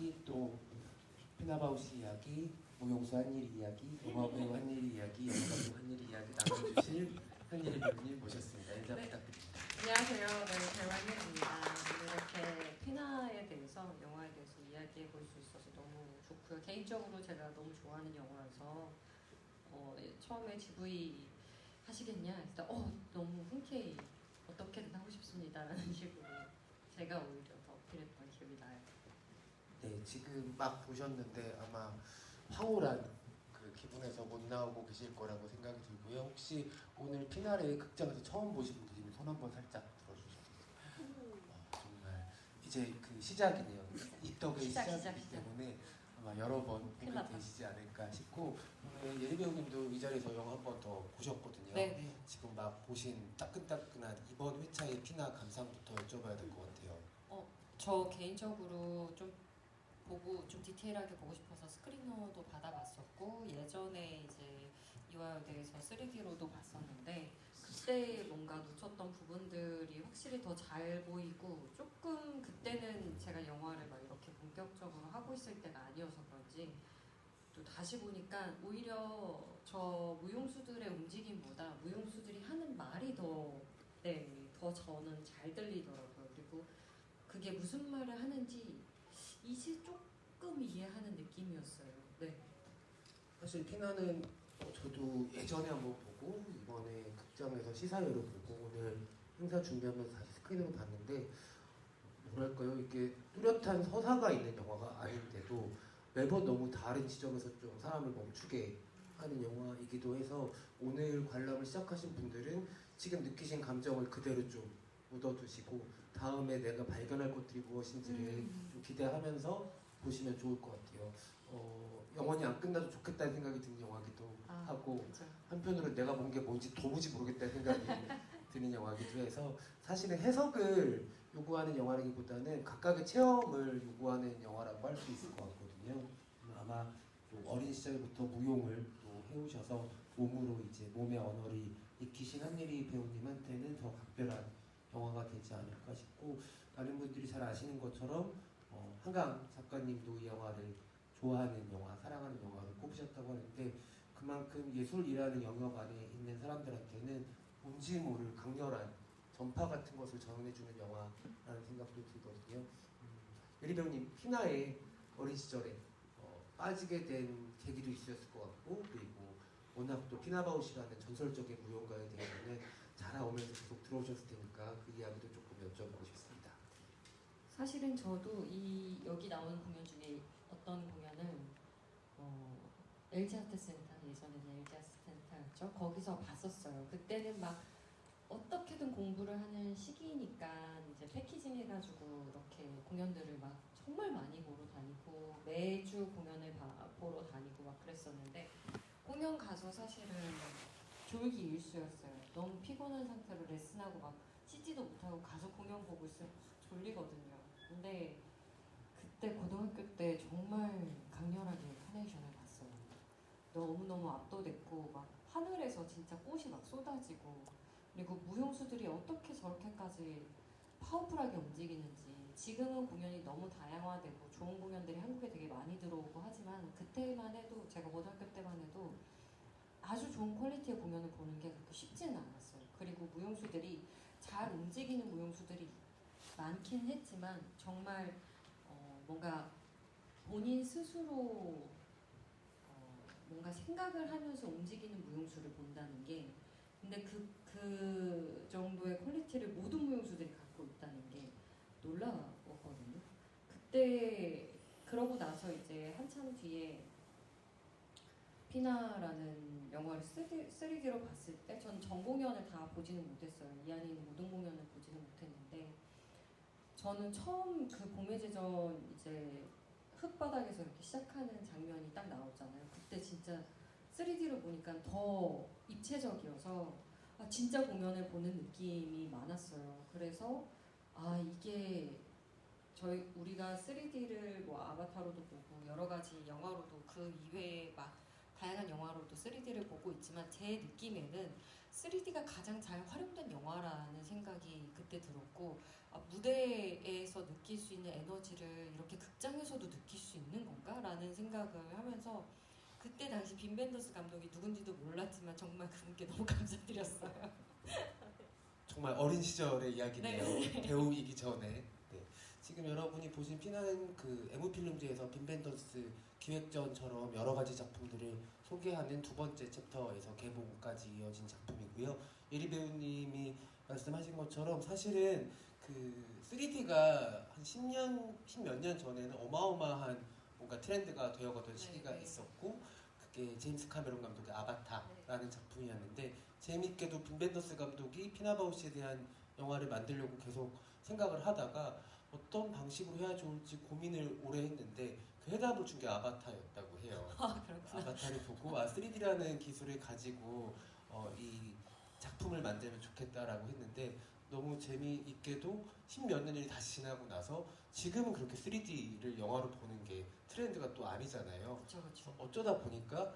이야기, 또 피나바우시 이야기, 무용수 한일 이야기, 영화배우 한일 이야기, 영화감독 한일 이야기 나눠주실 한일 배우님 모셨습니다. 인사 부탁드립니다. 안녕하세요. 네, 배우 한일입니다. 이렇게 피나에 대해서, 영화에 대해서 이야기해 볼 수 있어서 너무 좋고요. 개인적으로 제가 너무 좋아하는 영화라서 처음에 GV 하시겠냐 했을 때 너무 흔쾌히 어떻게든 하고 싶습니다 라는 식으로 제가 오히려 더 어필했던 기억이 나요. 네, 지금 막 보셨는데 아마 황홀한 그 기분에서 못 나오고 계실 거라고 생각이 들고요. 혹시 오늘 피나레 극장에서 처음 보신 분들이면 손 한번 살짝 들어주실 수 있어요? 정말 이제 그 시작이네요. 입덕의 시작이기 때문에 아마 여러 번 보게 되시지 않을까 싶고, 예리 배우님도 이 자리에서 영화 한 번 더 보셨거든요. 네. 지금 막 보신 따끈따끈한 이번 회차의 피나 감상부터 여쭤봐야 될 것 같아요. 저 개인적으로 좀 보고 좀 디테일하게 보고 싶어서 스크리너도 받아봤었고, 예전에 이제 이화여대에서 3D로도 봤었는데 그때 뭔가 놓쳤던 부분들이 확실히 더 잘 보이고, 조금 그때는 제가 영화를 막 이렇게 본격적으로 하고 있을 때가 아니어서 그런지 또 다시 보니까 오히려 저 무용수들의 움직임보다 무용수들이 하는 말이 더 저는 잘 들리더라고요. 그리고 그게 무슨 말을 하는지 이제 조금 이해하는 느낌이었어요. 네. 사실 피나는 저도 예전에 한번 보고 이번에 극장에서 시사회로 보고 오늘 행사 준비하면서 다시 스크린으로 봤는데, 뭐랄까요, 이게 뚜렷한 서사가 있는 영화가 아닌데도 매번 너무 다른 지점에서 좀 사람을 멈추게 하는 영화이기도 해서, 오늘 관람을 시작하신 분들은 지금 느끼신 감정을 그대로 좀 묻어두시고 다음에 내가 발견할 것들이 무엇인지를 좀 기대하면서 보시면 좋을 것 같아요. 영원히 안 끝나도 좋겠다는 생각이 드는 영화기도 하고, 그쵸. 한편으로 내가 본 게 뭔지 도무지 모르겠다는 생각이 드는 영화기도 해서, 사실은 해석을 요구하는 영화라기보다는 각각의 체험을 요구하는 영화라고 할 수 있을 것 같거든요. 아마 또 어린 시절부터 무용을 또 해오셔서 몸으로 이제 몸의 언어를 익히신 한예리 배우님한테는 더 각별한 영화가 되지 않을까 싶고, 다른 분들이 잘 아시는 것처럼 한강 작가님도 이 영화를 좋아하는 영화, 사랑하는 영화를 꼽으셨다고 하는데, 그만큼 예술이라는 영역 안에 있는 사람들한테는 뭔지 모를 강렬한 전파 같은 것을 전해주는 영화라는 생각도 들거든요. 예리 배우님, 피나의 어린 시절에 빠지게 된 계기도 있으셨을 것 같고, 그리고 워낙 또 피나바우시라는 전설적인 무용가에 대해서는 자라오면서 계속 들어오셨을 테니까 그 이야기도 조금 여쭤보고 싶습니다. 사실은 저도 여기 나오는 공연 중에 어떤 공연을 LG 아트센터, 예전에는 LG 아트센터였죠. 거기서 봤었어요. 그때는 막 어떻게든 공부를 하는 시기니까 이제 패키징 해가지고 이렇게 공연들을 막 정말 많이 보러 다니고 매주 공연을 보러 다니고 막 그랬었는데, 공연 가서 사실은 졸기일수였어요. 너무 피곤한 상태로 레슨하고 막 씻지도 못하고 가서 공연 보고 있으면 졸리거든요. 근데 그때 고등학교 때 정말 강렬하게 카네이션을 봤어요. 너무너무 압도됐고, 막 하늘에서 진짜 꽃이 막 쏟아지고, 그리고 무용수들이 어떻게 저렇게까지 파워풀하게 움직이는지. 지금은 공연이 너무 다양화되고 좋은 공연들이 한국에 되게 많이 들어오고 하지만, 그때만 해도, 제가 고등학교 때만 해도 아주 좋은 퀄리티의 공연을 보는 게 그렇게 쉽지는 않았어요. 그리고 무용수들이 잘 움직이는 무용수들이 많긴 했지만, 정말 뭔가 본인 스스로 뭔가 생각을 하면서 움직이는 무용수를 본다는 게, 근데 그 정도의 퀄리티를 모든 무용수들이 갖고 있다는 게 놀라웠거든요. 그때 그러고 나서 이제 한참 뒤에 피나라는 영화를 3D로 봤을 때, 전 전 공연을 다 보지는 못했어요. 이 안에 있는 모든 공연을 보지는 못했는데, 저는 처음 그 봄의 제전 이제 흙바닥에서 이렇게 시작하는 장면이 딱 나오잖아요. 그때 진짜 3D로 보니까 더 입체적이어서 진짜 공연을 보는 느낌이 많았어요. 그래서 이게 우리가 3D를 뭐 아바타로도 보고 여러 가지 영화로도, 그 이외에 막 다양한 영화로도 3D를 보고 있지만, 제 느낌에는 3D가 가장 잘 활용된 영화라는 생각이 그때 들었고 무대에서 느낄 수 있는 에너지를 이렇게 극장에서도 느낄 수 있는 건가라는 생각을 하면서 그때 당시 빈 벤더스 감독이 누군지도 몰랐지만 정말 그분께 너무 감사드렸어요. 정말 어린 시절의 이야기네요. 네. 배우이기 전에. 네. 지금 여러분이 보신 피나는 그 에무필름제에서 빈벤더스 기획전처럼 여러 가지 작품들을 소개하는 두 번째 챕터에서 개봉까지 이어진 작품이고요. 예리 배우님이 말씀하신 것처럼 사실은 그 3D가 한 10년, 10몇 년 전에는 어마어마한 뭔가 트렌드가 되어가던 시기가 네. 있었고 그게 제임스 카메론 감독의 아바타라는 작품이었는데 재미있게도 빈 벤더스 감독이 피나바우시에 대한 영화를 만들려고 계속 생각을 하다가 어떤 방식으로 해야 좋을지 고민을 오래 했는데 그 해답을 준 게 아바타였다고 해요. 그렇구나. 아바타를 보고 3D라는 기술을 가지고 이 작품을 만들면 좋겠다라고 했는데 너무 재미있게도 10몇 년이 다시 지나고 나서 지금은 그렇게 3D를 영화로 보는 게 트렌드가 또 아니잖아요. 그렇죠. 어쩌다 보니까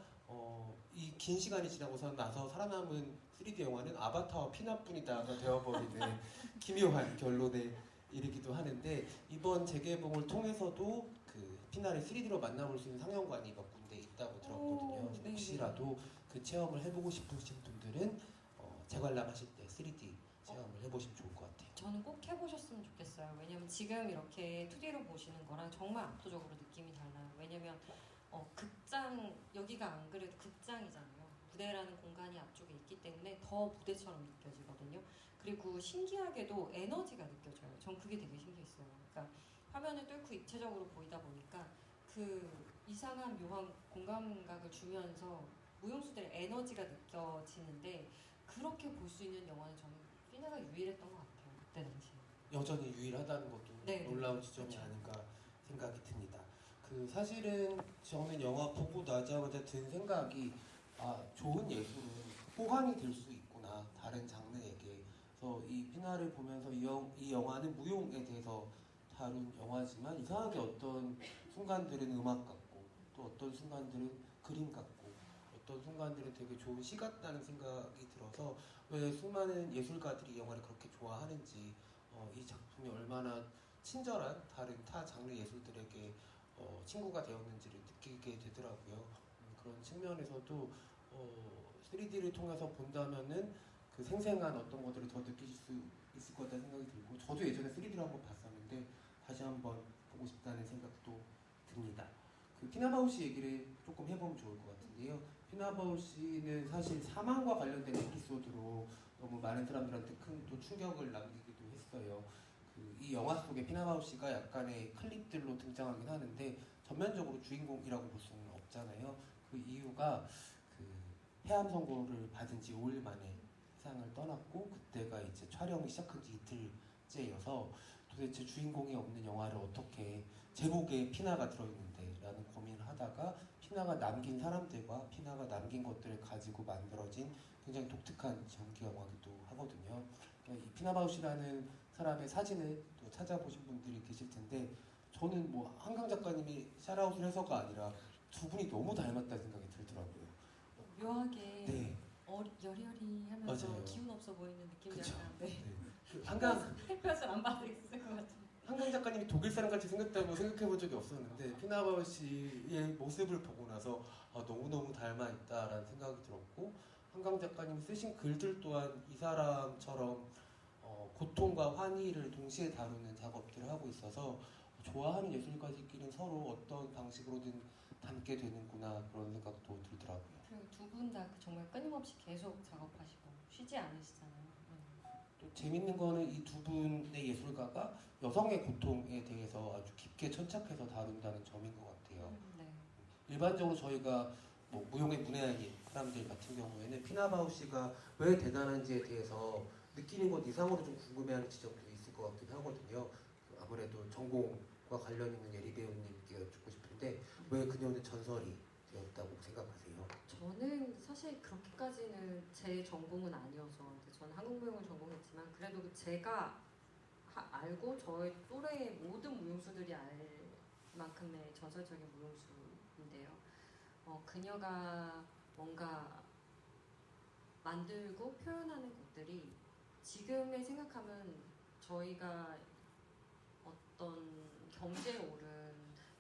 이 긴 시간이 지나고서 나서 살아남은 3D 영화는 아바타와 피나뿐이다가 되어버리는 기묘한 결론에 이르기도 하는데 이번 재개봉을 통해서도 그 피나를 3D로 만나볼 수 있는 상영관이 몇 군데 있다고 들었거든요. 그래서 네. 혹시라도 그 체험을 해보고 싶으신 분들은 재관람하실 때 3D 체험을 해보시면 좋을 것 같아요. 저는 꼭 해보셨으면 좋겠어요. 왜냐면 지금 이렇게 2D로 보시는 거랑 정말 압도적으로 느낌이 달라요. 왜냐면 극장, 여기가 안 그래도 극장이잖아요. 무대라는 공간이 앞쪽에 있기 때문에 더 무대처럼 느껴지거든요. 그리고 신기하게도 에너지가 느껴져요. 전 그게 되게 신기했어요. 그러니까 화면을 뚫고 입체적으로 보이다 보니까 그 이상한 묘한 공감각을 주면서 무용수들의 에너지가 느껴지는데 그렇게 볼 수 있는 영화는 저는 피나가 유일했던 것 같아요. 그때 당시에. 여전히 유일하다는 것도 네. 놀라운 지점이 그렇죠. 아닌가 생각이 듭니다. 그 사실은 저는 영화 보고 나자마자 든 생각이 좋은 예술은 호환이 될 수 있구나 다른 장르에게. 그래서 이 피나를 보면서 이 영화는 무용에 대해서 다룬 영화지만 이상하게 어떤 순간들은 음악 같고 또 어떤 순간들은 그림 같고 어떤 순간들은 되게 좋은 시 같다는 생각이 들어서 왜 수많은 예술가들이 이 영화를 그렇게 좋아하는지 이 작품이 얼마나 친절한 다른 타 장르 예술들에게 친구가 되었는지를 느끼게 되더라고요. 그런 측면에서도 3D를 통해서 본다면은 그 생생한 어떤 것들을 더 느끼실 수 있을 것 같다는 생각이 들고 저도 예전에 3D로 한번 봤었는데 다시 한번 보고 싶다는 생각도 듭니다. 그 피나바우시 얘기를 조금 해보면 좋을 것 같은데요. 피나바우시는 사실 사망과 관련된 에피소드로 너무 많은 사람들한테 큰 또 충격을 남기기도 했어요. 이 영화 속에 피나바우시가 약간의 클립들로 등장하긴 하는데 전면적으로 주인공이라고 볼 수는 없잖아요. 그 이유가 그 폐암 선고를 받은 지 5일 만에 세상을 떠났고 그때가 이제 촬영이 시작한 지 이틀째여서 도대체 주인공이 없는 영화를 어떻게 제목에 피나가 들어있는데 라는 고민을 하다가 피나가 남긴 사람들과 피나가 남긴 것들을 가지고 만들어진 굉장히 독특한 전기 영화기도 하거든요. 이 피나바우시라는 사람의 사진을 또 찾아보신 분들이 계실 텐데 저는 뭐 한강 작가님이 샤라웃을 해서가 아니라 두 분이 너무 닮았다는 생각이 들더라고요. 묘하게 네, 여리여리하면서 맞아요. 기운 없어 보이는 느낌이 그쵸. 약간데 네. 그 한강 햇볕을 안 받을 있을 것 같아요. 한강 작가님이 독일 사람 같이 생겼다고 생각해본 적이 없었는데 피나바우시의 모습을 보고 나서 너무너무 닮아 있다라는 생각이 들었고 한강 작가님이 쓰신 글들 또한 이 사람처럼 고통과 환희를 동시에 다루는 작업들을 하고 있어서 좋아하는 예술가들끼리는 서로 어떤 방식으로든 담게 되는구나 그런 생각도 들더라고요. 그리고 두 분 다 정말 끊임없이 계속 작업하시고 쉬지 않으시잖아요. 또 재밌는 거는 이 두 분의 예술가가 여성의 고통에 대해서 아주 깊게 천착해서 다룬다는 점인 것 같아요. 네. 일반적으로 저희가 뭐 무용의 문외한인 사람들 같은 경우에는 피나바우시가 왜 대단한지에 대해서 느끼는 것 이상으로 좀 궁금해하는 지점도 있을 것 같긴 하거든요. 아무래도 전공과 관련 있는 예리 배우님께 여쭙고 싶은데 왜 그녀는 전설이 되었다고 생각하세요? 저는 사실 그렇게까지는 제 전공은 아니어서 저는 한국무용을 전공했지만 그래도 제가 알고 저의 또래의 모든 무용수들이 알 만큼의 전설적인 무용수인데요. 그녀가 뭔가 만들고 표현하는 것들이 지금에 생각하면 저희가 어떤 경제에 오른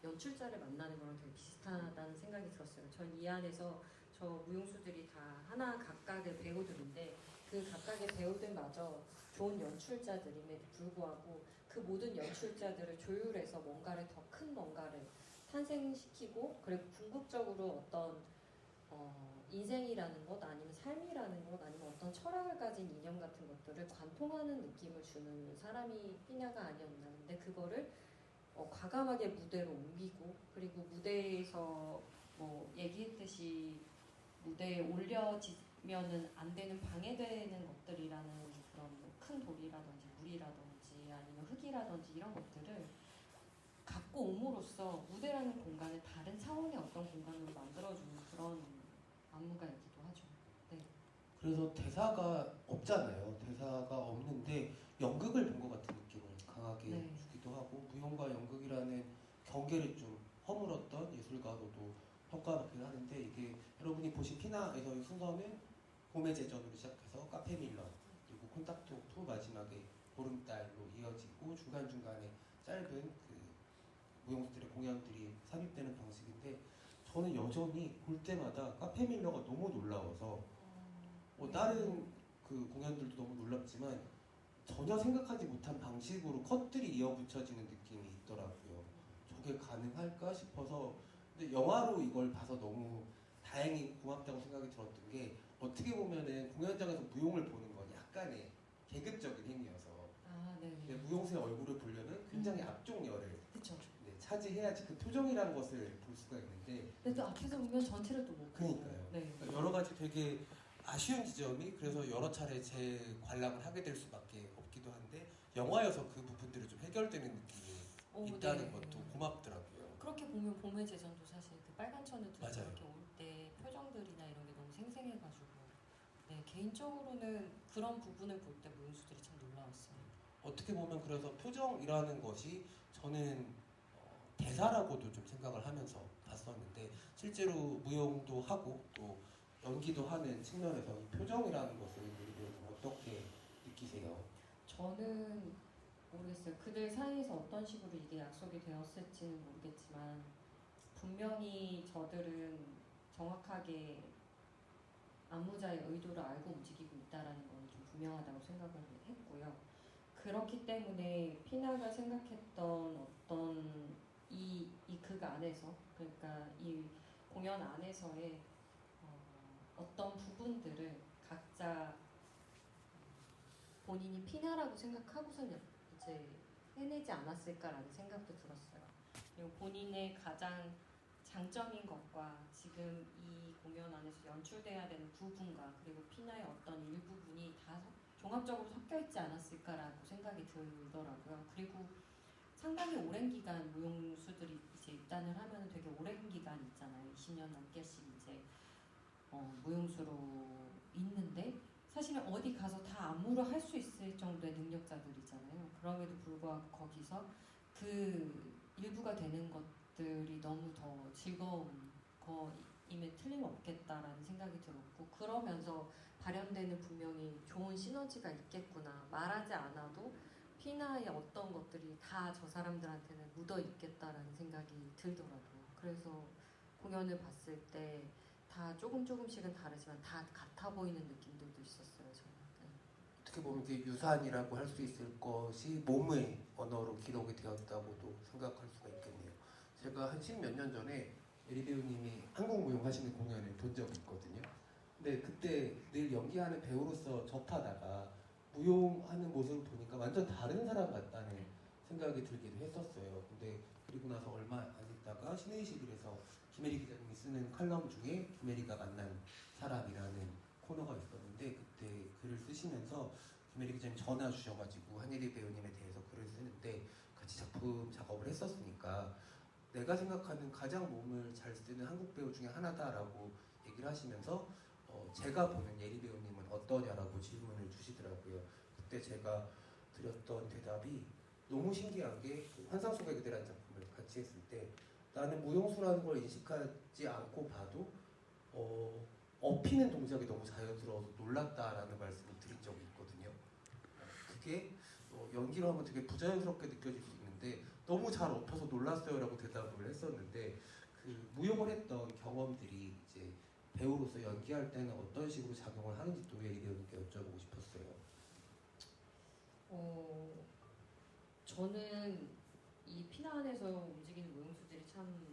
연출자를 만나는 거랑 되게 비슷하다는 생각이 들었어요. 전 이 안에서 저 무용수들이 다 하나 각각의 배우들인데 그 각각의 배우들마저 좋은 연출자들임에도 불구하고 그 모든 연출자들을 조율해서 뭔가를 더 큰 뭔가를 탄생시키고 그리고 궁극적으로 어떤 인생이라는 것 아니면 삶이라는 것 아니면 어떤 철학을 가진 이념 같은 것들을 관통하는 느낌을 주는 사람이 피냐가 아니었나. 근데 그거를 과감하게 무대로 옮기고 그리고 무대에서 뭐 얘기했듯이 무대에 올려지면은 안 되는 방해되는 것들이라는 그런 뭐큰 돌이라든지 물이라든지 아니면 흙이라든지 이런 것들을 갖고 옴으로써 무대라는 공간을 다른 차원의 어떤 공간으로 만들어주는 그런 안무가이기도 하죠. 네. 그래서 대사가 없잖아요. 대사가 없는데 연극을 본 것 같은 느낌을 강하게 네. 주기도 하고 무용과 연극이라는 경계를 좀 허물었던 예술가로도 평가받긴 하는데 이게 여러분이 보신 피나에서의 순서는 봄의 제전으로 시작해서 카페 밀러 그리고 콘탁트 오프 마지막에 보름달로 이어지고 중간중간에 짧은 그 무용수들의 공연들이 삽입되는 방식인데 저는 여전히 볼 때마다 카페 밀러가 너무 놀라워서 다른 그 공연들도 너무 놀랍지만 전혀 생각하지 못한 방식으로 컷들이 이어붙여지는 느낌이 있더라고요. 저게 가능할까 싶어서 근데 영화로 이걸 봐서 너무 다행히 고맙다고 생각이 들었던 게 어떻게 보면은 공연장에서 무용을 보는 건 약간의 계급적인 행위여서 네네. 무용수의 얼굴을 보려면 굉장히 앞쪽 열을 그쵸. 차지해야지 그 표정이라는 것을 볼 수가 있는데 근데 또 앞에서 보면 전체를 또 못 보고. 그러니까요. 네. 여러 가지 되게 아쉬운 지점이 그래서 여러 차례 재관람을 하게 될 수밖에 없기도 한데 영화여서 그 부분들이 좀 해결되는 느낌이 있다는 네. 것도 고맙더라고요. 그렇게 보면 봄의 제전도 사실 그 빨간 천우들 맞아요. 이렇게 올 때 표정들이나 이런 게 너무 생생해가지고 네 개인적으로는 그런 부분을 볼 때 무용수들이 참 놀라웠어요. 어떻게 보면 그래서 표정이라는 것이 저는 대사라고도 좀 생각을 하면서 봤었는데 실제로 무용도 하고 또 연기도 하는 측면에서 이 표정이라는 것을 우리는 어떻게 느끼세요? 저는 모르겠어요. 그들 사이에서 어떤 식으로 이게 약속이 되었을지는 모르겠지만 분명히 저들은 정확하게 안무자의 의도를 알고 움직이고 있다라는 건 좀 분명하다고 생각을 했고요. 그렇기 때문에 피나가 생각했던 어떤 이 극 안에서 그러니까 이 공연 안에서의 어떤 부분들을 각자 본인이 피나라고 생각하고서는 이제 해내지 않았을까라는 생각도 들었어요. 그리고 본인의 가장 장점인 것과 지금 이 공연 안에서 연출돼야 되는 부분과 그리고 피나의 어떤 일부분이 다 종합적으로 섞여 있지 않았을까라고 생각이 들더라고요. 그리고 상당히 오랜 기간 무용수들이 이제 입단을 하면 되게 오랜 기간 있잖아요. 20년 넘게씩 이제 무용수로 있는데 사실은 어디 가서 다 안무를 할 수 있을 정도의 능력자들이잖아요. 그럼에도 불구하고 거기서 그 일부가 되는 것들이 너무 더 즐거운 거임에 틀림없겠다라는 생각이 들었고 그러면서 발현되는 분명히 좋은 시너지가 있겠구나. 말하지 않아도 피나의 어떤 것들이 다 저 사람들한테는 묻어 있겠다라는 생각이 들더라고요. 그래서 공연을 봤을 때 다 조금씩은 다르지만 다 같아 보이는 느낌들도 있었어요. 저는. 네. 어떻게 보면 이게 유산이라고 할 수 있을 것이 몸의 언어로 기록이 되었다고도 생각할 수가 있겠네요. 제가 한 10몇 년 전에 예리 배우님이 한국 무용 하시는 공연을 본 적이 있거든요. 근데 그때 늘 연기하는 배우로서 접하다가 무용하는 모습을 보니까 완전 다른 사람 같다는 생각이 들기도 했었어요. 근데 그리고 나서 얼마 안 있다가 신의식일에서 김혜리 기자님이 쓰는 칼럼 중에 김혜리가 만난 사람이라는 코너가 있었는데 그때 글을 쓰시면서 김혜리 기자님 전화 주셔가지고 한예리 배우님에 대해서 글을 쓰는데 같이 작품 작업을 했었으니까 내가 생각하는 가장 몸을 잘 쓰는 한국 배우 중에 하나다라고 얘기를 하시면서 제가 보는 예리 배우님은 어떠냐라고 질문을 주시더라고요. 그때 제가 드렸던 대답이 너무 신기한 게그 환상 속의 그대라는 작품을 같이 했을 때 나는 무용수라는 걸 인식하지 않고 봐도 업히는 동작이 너무 자연스러워서 놀랐다라는 말씀을 드린 적이 있거든요. 그게 연기를 하면 되게 부자연스럽게 느껴질 수 있는데 너무 잘 엎혀서 놀랐어요라고 대답을 했었는데 그 무용을 했던 경험들이 이제 배우로서 연기할 때는 어떤 식으로 작용을 하는지 또 예리 배우님께 여쭤보고 싶었어요. 저는 이 피나 안에서 움직이는 무용수들이 참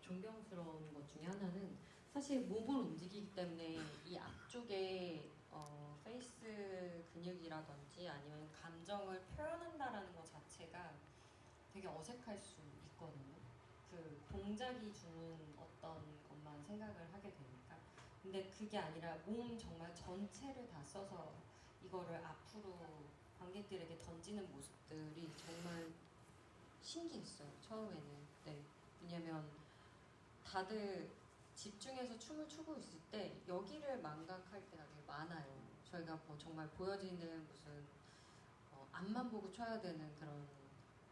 존경스러운 것 중에 하나는 사실 몸을 움직이기 때문에 이 앞쪽에 페이스 근육이라든지 아니면 감정을 표현한다라는 것 자체가 되게 어색할 수 있거든요. 그 동작이 주는 어떤 것만 생각을 하게 되니까. 근데 그게 아니라 몸 정말 전체를 다 써서 이거를 앞으로 관객들에게 던지는 모습들이 정말 신기했어요. 처음에는. 네. 왜냐면 다들 집중해서 춤을 추고 있을 때 여기를 망각할 때가 되게 많아요. 저희가 뭐 정말 보여지는 무슨 앞만 보고 춰야 되는 그런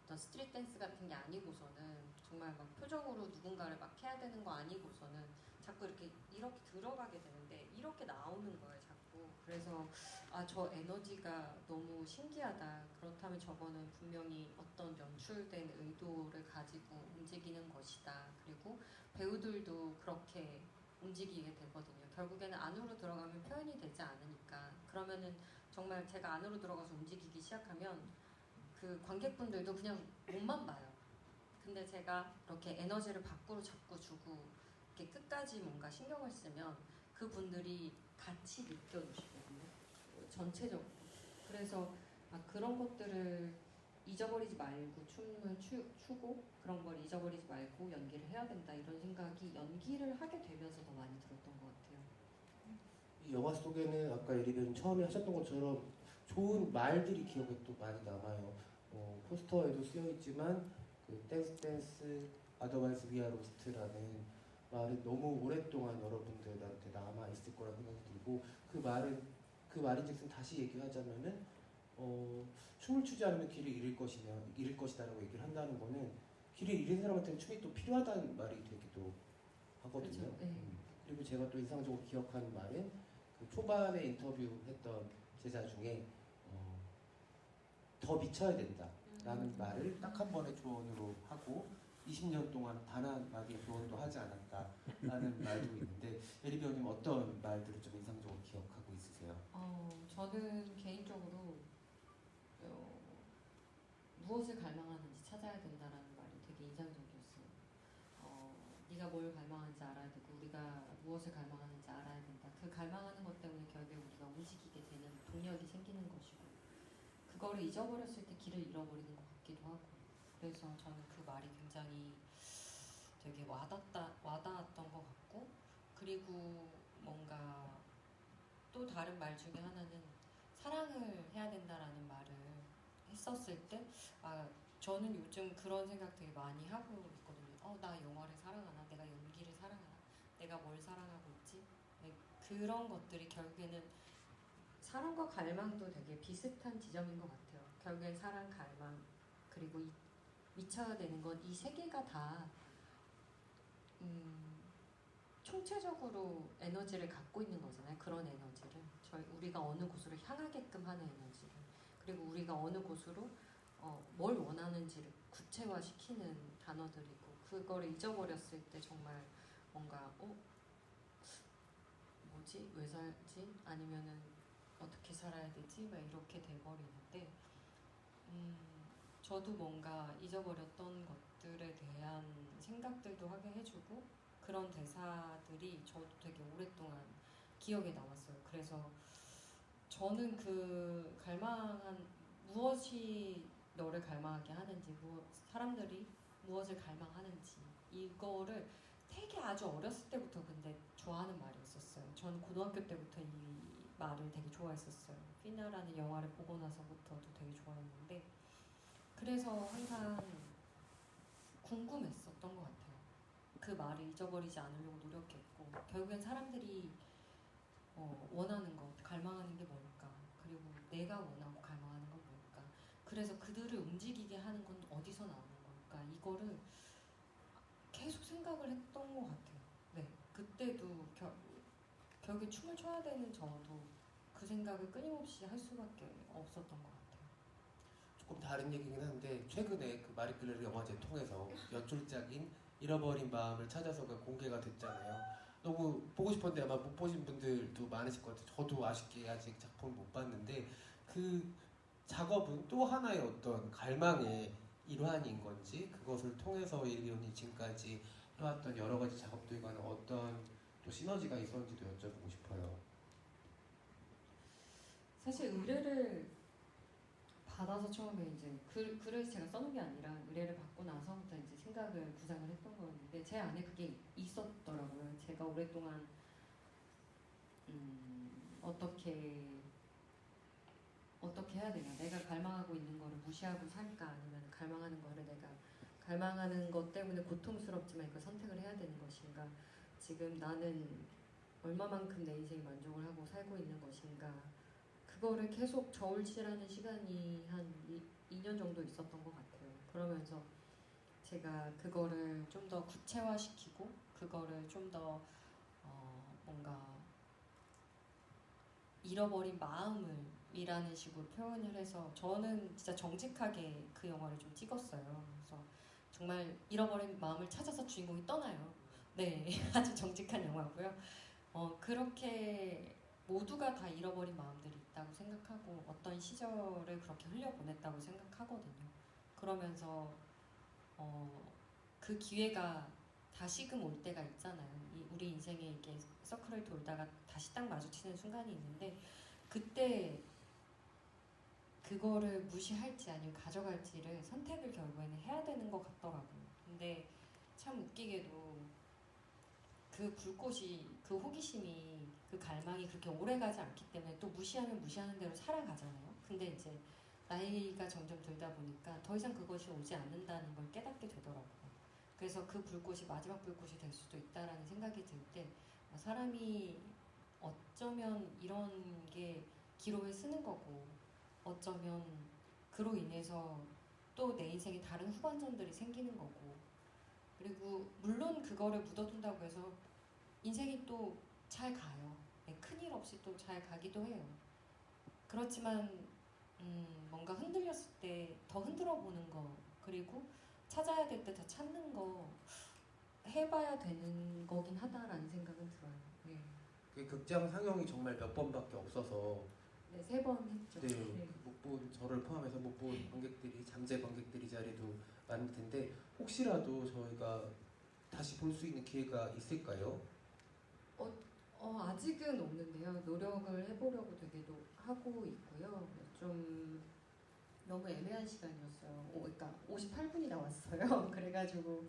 어떤 스트릿 댄스 같은 게 아니고서는 정말 막 표정으로 누군가를 막 해야 되는 거 아니고서는 자꾸 이렇게 들어가게 되는데 이렇게 나오는 거예요, 자꾸. 그래서 저 에너지가 너무 신기하다. 그렇다면 저거는 분명히 어떤 연출된 의도를 가지고 움직이는 것이다. 그리고 배우들도 그렇게 움직이게 되거든요. 결국에는 안으로 들어가면 표현이 되지 않으니까. 그러면은 정말 제가 안으로 들어가서 움직이기 시작하면 그 관객분들도 그냥 몸만 봐요. 근데 제가 이렇게 에너지를 밖으로 자꾸 주고 이렇게 끝까지 뭔가 신경을 쓰면 그 분들이 같이 느껴주시거든요. 전체적으로. 그래서 그런 것들을 잊어버리지 말고 춤을 추고 그런 걸 잊어버리지 말고 연기를 해야 된다 이런 생각이 연기를 하게 되면서 더 많이 들었던 것 같아요. 이 영화 속에는 아까 예리 배우님 처음에 하셨던 것처럼 좋은 말들이 기억에 또 많이 남아요. 포스터에도 쓰여 있지만 그 댄스 아더바이스 위아 로스트라는 말은 너무 오랫동안 여러분들한테 남아 있을 거라 생각이 들고 그 말인즉슨 다시 얘기하자면은 춤을 추지 않으면 길을 잃을 것이다라고 얘기를 한다는 거는 길을 잃은 사람한테는 춤이 또 필요하다는 말이 되기도 하거든요. 그렇죠. 네. 그리고 제가 또 인상적으로 기억하는 말은 그 초반에 인터뷰했던 제자 중에 더 미쳐야 된다라는 말을 딱 한 번의 조언으로 하고 20년 동안 단 한 마디의 조언도 하지 않았다라는 말도 있는데 예리 배우님 어떤 말들을 좀 인상적으로 기억하고 있으세요? 저는 개인적으로 무엇을 갈망하는지 찾아야 된다라는 말이 되게 인상적이었어요. 네가 뭘 갈망하는지 알아야 되고 우리가 무엇을 갈망하는지 알아야 된다. 그 갈망하는 것 때문에 결국에 우리가 움직이게 되는 동력이 생기는 것이고 그거를 잊어버렸을 때 길을 잃어버리는 것 같기도 하고 그래서 저는 그 말이 굉장히 되게 와닿았던 것 같고 그리고 뭔가 또 다른 말 중에 하나는 사랑을 해야 된다라는 말을 했었을 때 저는 요즘 그런 생각 되게 많이 하고 있거든요. 나 영화를 사랑하나? 내가 연기를 사랑하나? 내가 뭘 사랑하고 있지? 네, 그런 것들이 결국에는 사랑과 갈망도 되게 비슷한 지점인 것 같아요. 결국엔 사랑, 갈망 그리고 미쳐야 되는 건 이 세 개가 다 총체적으로 에너지를 갖고 있는 거잖아요. 그런 에너지를 우리가 어느 곳으로 향하게끔 하는 에너지를 그리고 우리가 어느 곳으로 뭘 원하는지를 구체화시키는 단어들이고 그거를 잊어버렸을 때 정말 뭔가 뭐지? 왜 살지? 아니면은 어떻게 살아야 되지? 막 이렇게 돼버리는데 저도 뭔가 잊어버렸던 것들에 대한 생각들도 하게 해주고 그런 대사들이 저도 되게 오랫동안 기억에 남았어요. 그래서 저는 그 갈망한 무엇이 너를 갈망하게 하는지 사람들이 무엇을 갈망하는지 이거를 되게 아주 어렸을 때부터 근데 좋아하는 말이었었어요. 저는 고등학교 때부터 이 말을 되게 좋아했었어요. 피나라는 영화를 보고 나서부터도 되게 좋아했는데 그래서 항상 궁금했었던 것 같아요. 그 말을 잊어버리지 않으려고 노력했고 결국엔 사람들이 원하는 것, 갈망하는 게 뭘까? 그리고 내가 원하고 갈망하는 건 뭘까? 그래서 그들을 움직이게 하는 건 어디서 나오는 걸까? 이거를 계속 생각을 했던 것 같아요. 네, 그때도 결국에 춤을 춰야 되는 저도 그 생각을 끊임없이 할 수밖에 없었던 것 같아요. 조금 다른 얘기긴 한데 최근에 그 마리끌레르 영화제 통해서 연출작인 잃어버린 마음을 찾아서가 공개가 됐잖아요. 너무 보고 싶었는데 아마 못 보신 분들도 많으실 것 같아요. 저도 아쉽게 아직 작품을 못 봤는데 그 작업은 또 하나의 어떤 갈망의 일환인 건지 그것을 통해서 이리온이 지금까지 해왔던 여러 가지 작업들과는 어떤 또 시너지가 있었는지도 여쭤보고 싶어요. 사실 의뢰를 받아서 처음에 이제 글을 제가 써놓은 게 아니라 의뢰를 받고 나서부터 이제 생각을 구상을 했던 거였는데 제 안에 그게 있었더라고요. 제가 오랫동안 어떻게 해야 되냐, 내가 갈망하고 있는 거를 무시하고 살까, 아니면 갈망하는 거를 내가 갈망하는 것 때문에 고통스럽지만 이걸 선택을 해야 되는 것인가, 지금 나는 얼마만큼 내 인생에 만족을 하고 살고 있는 것인가, 그거를 계속 저울질하는 시간이 한 2년 정도 있었던 것 같아요. 그러면서 제가 그거를 좀 더 구체화시키고 그거를 좀 더 뭔가 잃어버린 마음을 이라는 식으로 표현을 해서 저는 진짜 정직하게 그 영화를 좀 찍었어요. 그래서 정말 잃어버린 마음을 찾아서 주인공이 떠나요. 네, 아주 정직한 영화고요. 그렇게 모두가 다 잃어버린 마음들이 있다고 생각하고 어떤 시절을 그렇게 흘려보냈다고 생각하거든요. 그러면서 그 기회가 다시금 올 때가 있잖아요. 우리 인생에 이게 서클을 돌다가 다시 딱 마주치는 순간이 있는데 그때 그거를 무시할지 아니면 가져갈지를 선택을 결국에는 해야 되는 것 같더라고요. 근데 참 웃기게도 그 불꽃이, 그 호기심이, 그 갈망이 그렇게 오래 가지 않기 때문에 또 무시하면 무시하는 대로 살아가잖아요. 근데 이제 나이가 점점 들다 보니까 더 이상 그것이 오지 않는다는 걸 깨닫게 되더라고요. 그래서 그 불꽃이 마지막 불꽃이 될 수도 있다라는 생각이 들 때 사람이 어쩌면 이런 게 기록을 쓰는 거고 어쩌면 그로 인해서 또 내 인생에 다른 후반전들이 생기는 거고, 그리고 물론 그거를 묻어둔다고 해서 인생이 또 잘 가요. 네, 큰일 없이 또 잘 가기도 해요. 그렇지만 뭔가 흔들렸을 때 더 흔들어 보는 거, 그리고 찾아야 될 때 더 찾는 거 해봐야 되는 거긴 하다라는 생각은 들어요. 네, 그 극장 상영이 정말 몇 번밖에 없어서 네, 3번 했죠. 네, 네. 못 본 저를 포함해서 못 본 관객들이 잠재 관객들이 자리도 많을 텐데 혹시라도 저희가 다시 볼 수 있는 기회가 있을까요? 아직은 없는데요. 노력을 해보려고 되게 하고 있고요. 좀 너무 애매한 시간이었어요. 그러니까 58분이 나왔어요. 그래가지고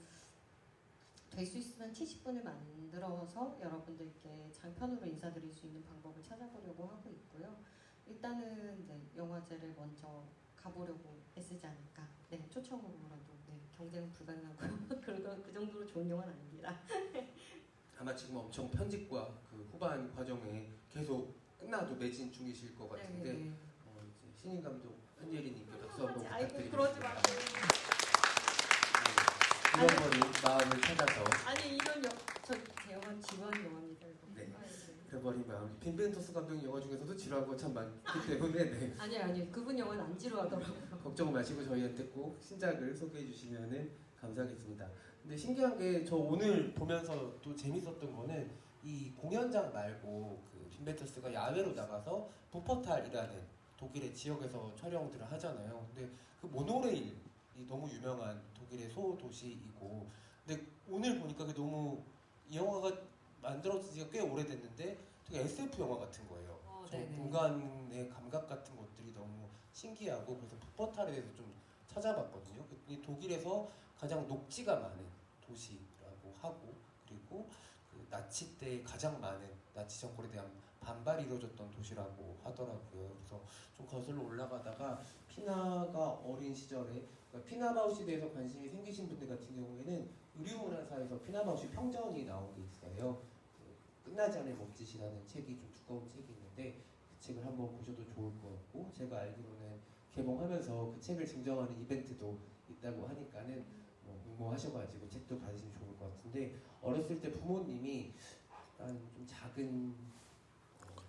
될 수 있으면 70분을 만들어서 여러분들께 장편으로 인사드릴 수 있는 방법을 찾아보려고 하고 있고요. 일단은 네, 영화제를 먼저 가보려고 애쓰지 않을까. 네, 초청으로라도. 네, 경쟁은 불가능하고요. 그래도 그 정도로 좋은 영화는 아닙니다. 아마 지금 엄청 편집과 그 후반 과정에 계속 끝나도 매진 중이실 것 같은데 네. 이제 신인 감독 한예린님께 박수 한번 아이고 부탁드리겠습니다. 그러지 마세요. 잃어버린 마음을 찾아서 아니 이런 제 영화 지루한 영화입니다. 이거. 네. 아, 네. 잃어버린 마음. 빈벤토스 감독 영화 중에서도 지루한 거 참 많기 때문에 네. 아니 그분 영화는 안 지루하더라고요. 걱정 마시고 저희한테 꼭 신작을 소개해 주시면 감사하겠습니다. 근데 신기한 게 저 오늘 보면서 또 재밌었던 거는 이 공연장 말고 그 빈벤토스가 야외로 나가서 부퍼탈이라는 독일의 지역에서 촬영들을 하잖아요. 근데 그 모노레일이 너무 유명한 독일의 소도시이고, 근데 오늘 보니까 그게 너무 이 영화가 만들어진 지가 꽤 오래됐는데 되게 SF 영화 같은 거예요. 저 네네. 공간의 감각 같은 것들이 너무 신기하고 그래서 푸퍼탈에 대해서 좀 찾아봤거든요. 이 독일에서 가장 녹지가 많은 도시라고 하고, 그리고 그 나치 때 가장 많은 나치 정권에 대한 반발이 이루어졌던 도시라고 하더라고요. 그래서 좀 거슬러 올라가다가 피나가 어린 시절에 그러니까 피나바우시에 대해서 관심이 생기신 분들 같은 경우에는 의류문화사에서 피나바우시 평전이 나온 게 있어요. 그 끝나지 않을 몸짓이라는 책이 좀 두꺼운 책이 있는데 그 책을 한번 보셔도 좋을 것 같고, 제가 알기로는 개봉하면서 그 책을 증정하는 이벤트도 있다고 하니까는 응모하셔가지고 책도 받으시면 좋을 것 같은데, 어렸을 때 부모님이 약간 좀 작은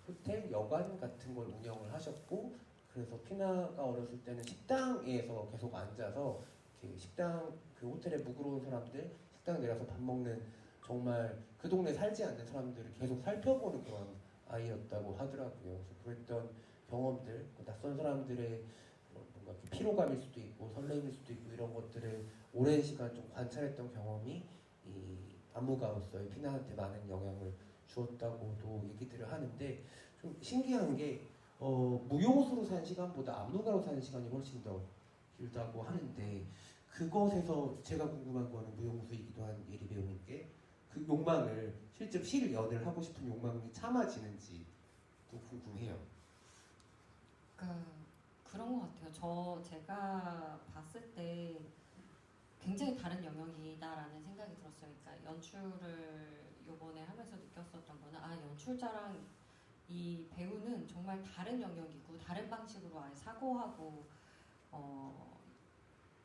호텔, 여관 같은 걸 운영을 하셨고 그래서 피나가 어렸을 때는 식당에서 계속 앉아서 이렇게 식당 그 호텔에 묵으러 온 사람들 식당 내려서 밥 먹는 정말 그 동네 살지 않는 사람들을 계속 살펴보는 그런 아이였다고 하더라고요. 그래서 그랬던 경험들, 그 낯선 사람들의 뭔가 피로감일 수도 있고 설렘일 수도 있고 이런 것들을 오랜 시간 좀 관찰했던 경험이 이 안무가로서의 피나한테 많은 영향을 주었다고도 얘기들을 하는데 좀 신기한 게 무용수로 산 시간보다 안무가로 사는 시간이 훨씬 더 길다고 하는데 그것에서 제가 궁금한 거는 무용수이기도 한 예리 배우님께 그 욕망을 실제로 실연을 하고 싶은 욕망이 참아지는지도 궁금해요. 그런 것 같아요. 제가 봤을 때 굉장히 다른 영역이다라는 생각이 들었어요. 그러니까 연출을 요번에 하면서 느꼈었던 거는 연출자랑 이 배우는 정말 다른 영역이고 다른 방식으로 아예 사고하고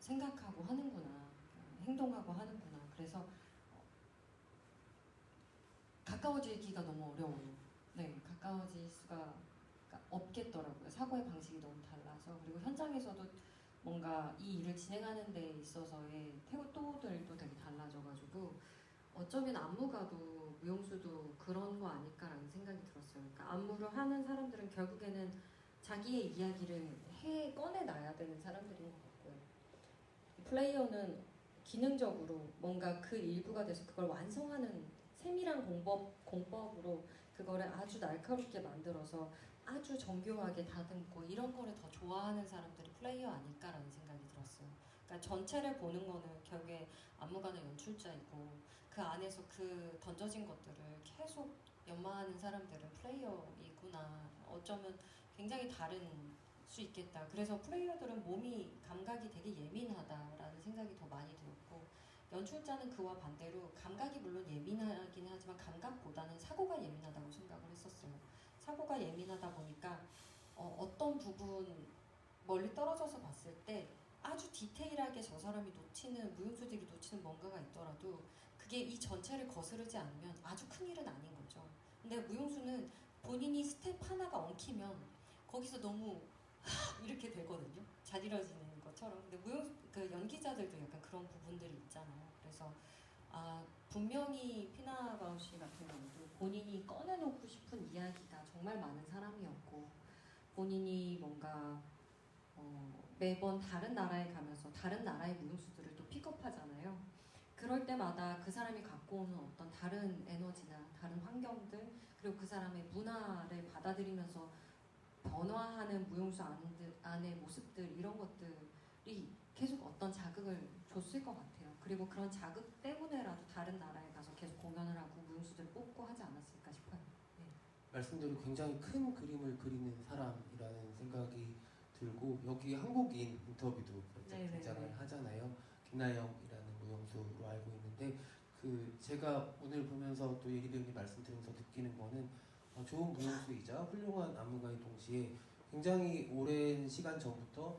생각하고 하는구나, 행동하고 하는구나. 그래서 가까워지기가 너무 어려워요. 네, 가까워질 수가 없겠더라고요. 사고의 방식이 너무 달라서. 그리고 현장에서도 뭔가 이 일을 진행하는 데 있어서의 태도들도 되게 달라져가지고 어쩌면 안무가도 무용수도 그런 거 아닐까라는 생각이 들었어요. 그러니까 안무를 하는 사람들은 결국에는 자기의 이야기를 꺼내놔야 되는 사람들인 것 같고요. 플레이어는 기능적으로 뭔가 그 일부가 돼서 그걸 완성하는 세밀한 공법으로 그거를 아주 날카롭게 만들어서 아주 정교하게 다듬고 이런 거를 더 좋아하는 사람들이 플레이어 아닐까라는 생각이 들었어요. 그러니까 전체를 보는 거는 결국에 안무가는 연출자이고 그 안에서 그 던져진 것들을 계속 연마하는 사람들은 플레이어이구나. 어쩌면 굉장히 다른 수 있겠다. 그래서 플레이어들은 몸이 감각이 되게 예민하다라는 생각이 더 많이 들었고 연출자는 그와 반대로 감각이 물론 예민하긴 하지만 감각보다는 사고가 예민하다고 생각을 했었어요. 사고가 예민하다 보니까 어떤 부분 멀리 떨어져서 봤을 때 아주 디테일하게 저 사람이 무용수들이 놓치는 뭔가가 있더라도 그게 이 전체를 거스르지 않으면 아주 큰 일은 아닌 거죠. 근데 무용수는 본인이 스텝 하나가 엉키면 거기서 너무 이렇게 되거든요. 자리러지는 것처럼. 근데 그 연기자들도 약간 그런 부분들이 있잖아요. 그래서 분명히 피나 바우시 같은 경우도 본인이 꺼내놓고 싶은 이야기가 정말 많은 사람이었고 본인이 뭔가 매번 다른 나라에 가면서 다른 나라의 무용수들을 또 픽업하잖아요. 그럴 때마다 그 사람이 갖고 오는 어떤 다른 에너지나 다른 환경들 그리고 그 사람의 문화를 받아들이면서 변화하는 무용수 안의 모습들 이런 것들이 계속 어떤 자극을 줬을 것 같아요. 그리고 그런 자극 때문에라도 다른 나라에 가서 계속 공연을 하고 무용수들을 뽑고 하지 않았을까 싶어요. 네. 말씀대로 굉장히 큰 그림을 그리는 사람이라는 생각이 들고 여기 한국인 인터뷰도 등장을 하잖아요. 김나영이라는 무용수로 알고 있는데 제가 오늘 보면서 또 예리 배우님 말씀 들으면서 느끼는 거는 좋은 무용수이자 훌륭한 안무가의 동시에 굉장히 오랜 시간 전부터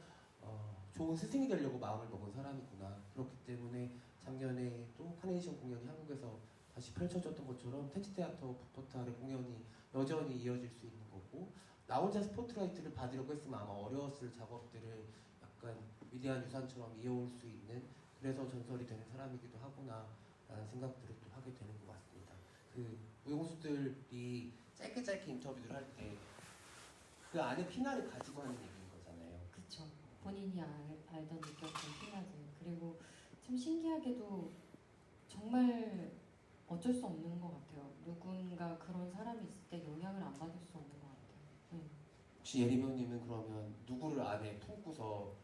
좋은 스승이 되려고 마음을 먹은 사람이구나. 그렇기 때문에 작년에 또 카네이션 공연이 한국에서 다시 펼쳐졌던 것처럼 텐치테아터 풋포탈의 공연이 여전히 이어질 수 있는 거고 나 혼자 스포트라이트를 받으려고 했으면 아마 어려웠을 작업들을 약간 위대한 유산처럼 이어올 수 있는 그래서 전설이 되는 사람이기도 하구나 라는 생각들을 또 하게 되는 것 같습니다. 무용수들이 짧게 인터뷰를 할 때 그 안에 피나를 가지고 하는 얘기인 거잖아요. 그쵸. 본인이 알던 느꼈던 피나들. 그리고 참 신기하게도 정말 어쩔 수 없는 것 같아요. 누군가 그런 사람이 있을 때 영향을 안 받을 수 없는 것 같아요. 혹시 예리 배우님은 그러면 누구를 안에 품고서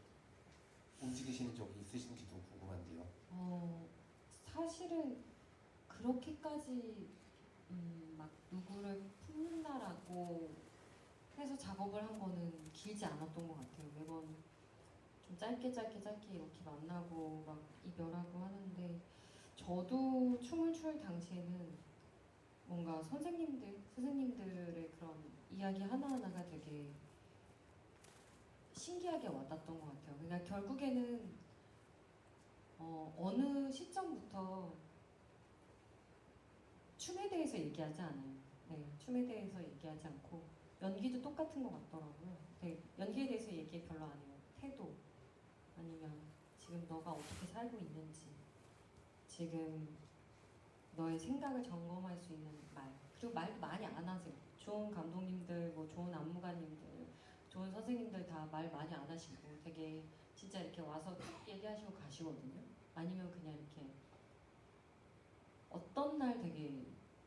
움직이시는 적이 있으신지도 궁금한데요. 사실은 그렇게까지 막 누구를 품는다라고 해서 작업을 한 거는 길지 않았던 것 같아요. 매번 좀 짧게 이렇게 만나고 막 이별하고 하는데 저도 춤을 출 당시에는 뭔가 스승님들의 그런 이야기 하나하나가 되게 신기하게 와닿았던 것 같아요. 그러니까 결국에는 어느 시점부터 춤에 대해서 얘기하지 않아요. 네, 춤에 대해서 얘기하지 않고 연기도 똑같은 것 같더라고요. 연기에 대해서 얘기 별로 안 해요. 태도 아니면 지금 너가 어떻게 살고 있는지, 지금 너의 생각을 점검할 수 있는 말, 그리고 말도 많이 안 하세요. 좋은 감독님들, 뭐 좋은 안무가님들, 좋은 선생님들 다 말 많이 안 하시고 되게 진짜 이렇게 와서 얘기하시고 가시거든요. 아니면 그냥 이렇게 어떤 날 되게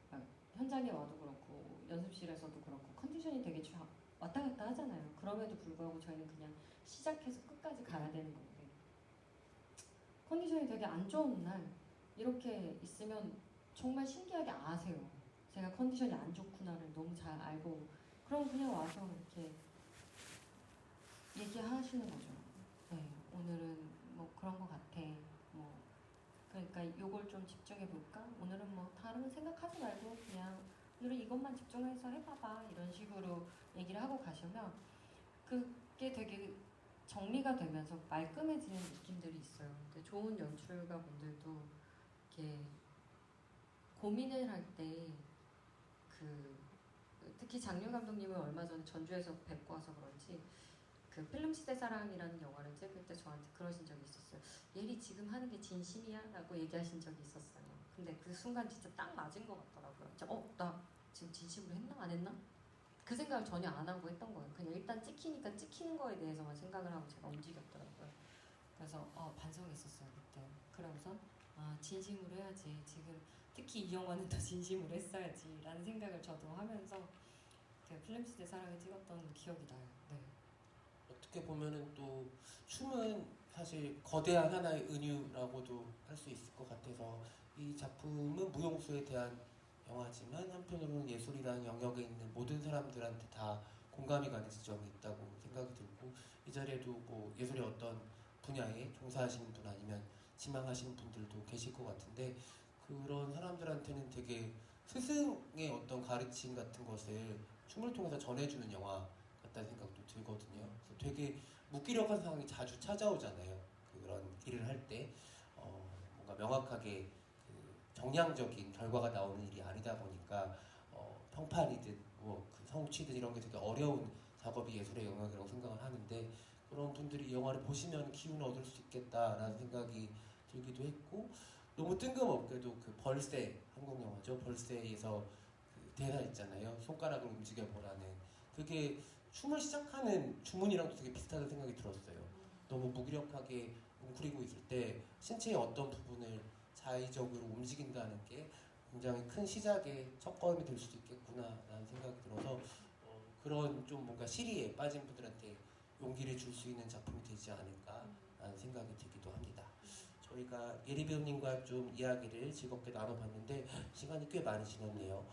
막 현장에 와도 그렇고 연습실에서도 그렇고 컨디션이 되게 왔다 갔다 하잖아요. 그럼에도 불구하고 저희는 그냥 시작해서 끝까지 가야 되는 건데 컨디션이 되게 안 좋은 날 이렇게 있으면 정말 신기하게 아세요. 제가 컨디션이 안 좋구나를 너무 잘 알고 그럼 그냥 와서 이렇게 얘기하시는 거죠. 네, 오늘은 뭐 그런 거 같아. 뭐 그러니까 요걸 좀 집중해 볼까? 오늘은 뭐 다른 건 생각하지 말고 그냥 오늘은 이것만 집중해서 해봐봐 이런 식으로 얘기를 하고 가시면 그게 되게 정리가 되면서 말끔해지는 느낌들이 있어요. 근데 좋은 연출가 분들도 이렇게 고민을 할 때 특히 장윤 감독님은 얼마 전에 전주에서 뵙고 와서 그런지 그 필름 시대 사랑이라는 영화를 찍을 때 저한테 그러신 적이 있었어요. 예리 지금 하는 게 진심이야? 라고 얘기하신 적이 있었어요. 근데 그 순간 진짜 딱 맞은 것 같더라고요. 나 지금 진심으로 했나? 안 했나? 그 생각을 전혀 안 하고 했던 거예요. 그냥 일단 찍히니까 찍히는 거에 대해서만 생각을 하고 제가 움직였더라고요. 그래서 반성했었어요 그때. 그러면서 진심으로 해야지. 지금 특히 이 영화는 더 진심으로 했어야지 라는 생각을 저도 하면서 그 필름 시대 사랑을 찍었던 기억이 나요. 네. 어떻게 보면은 또 춤은 사실 거대한 하나의 은유라고도 할 수 있을 것 같아서 이 작품은 무용수에 대한 영화지만 한편으로는 예술이라는 영역에 있는 모든 사람들한테 다 공감이 가는 지점이 있다고 생각이 들고 이 자리에도 뭐 예술의 어떤 분야에 종사하시는 분 아니면 지망하시는 분들도 계실 것 같은데 그런 사람들한테는 되게 스승의 어떤 가르침 같은 것을 춤을 통해서 전해주는 영화 같다는 생각도 들거든요. 그래서 되게 무기력한 상황이 자주 찾아오잖아요. 그런 일을 할 때 뭔가 명확하게 정량적인 결과가 나오는 일이 아니다 보니까 평판이든 뭐그 성취든 이런 게 되게 어려운 작업이 예술의 영역이라고 생각을 하는데 그런 분들이 이 영화를 보시면 기운을 얻을 수 있겠다라는 생각이 들기도 했고 너무 뜬금없게도 그 벌새 한국 영화죠. 벌새에서 그 대사 있잖아요. 손가락을 움직여 보라는 그게 춤을 시작하는 주문이랑도 되게 비슷하다는 생각이 들었어요. 너무 무기력하게 웅크리고 있을 때 신체의 어떤 부분을 자의적으로 움직인다는 게 굉장히 큰 시작의 첫걸음이 될 수도 있겠구나라는 생각이 들어서 그런 좀 뭔가 시리에 빠진 분들한테 용기를 줄 수 있는 작품이 되지 않을까라는 생각이 들기도 합니다. 저희가 예리 배우님과 좀 이야기를 즐겁게 나눠봤는데 시간이 꽤 많이 지났네요.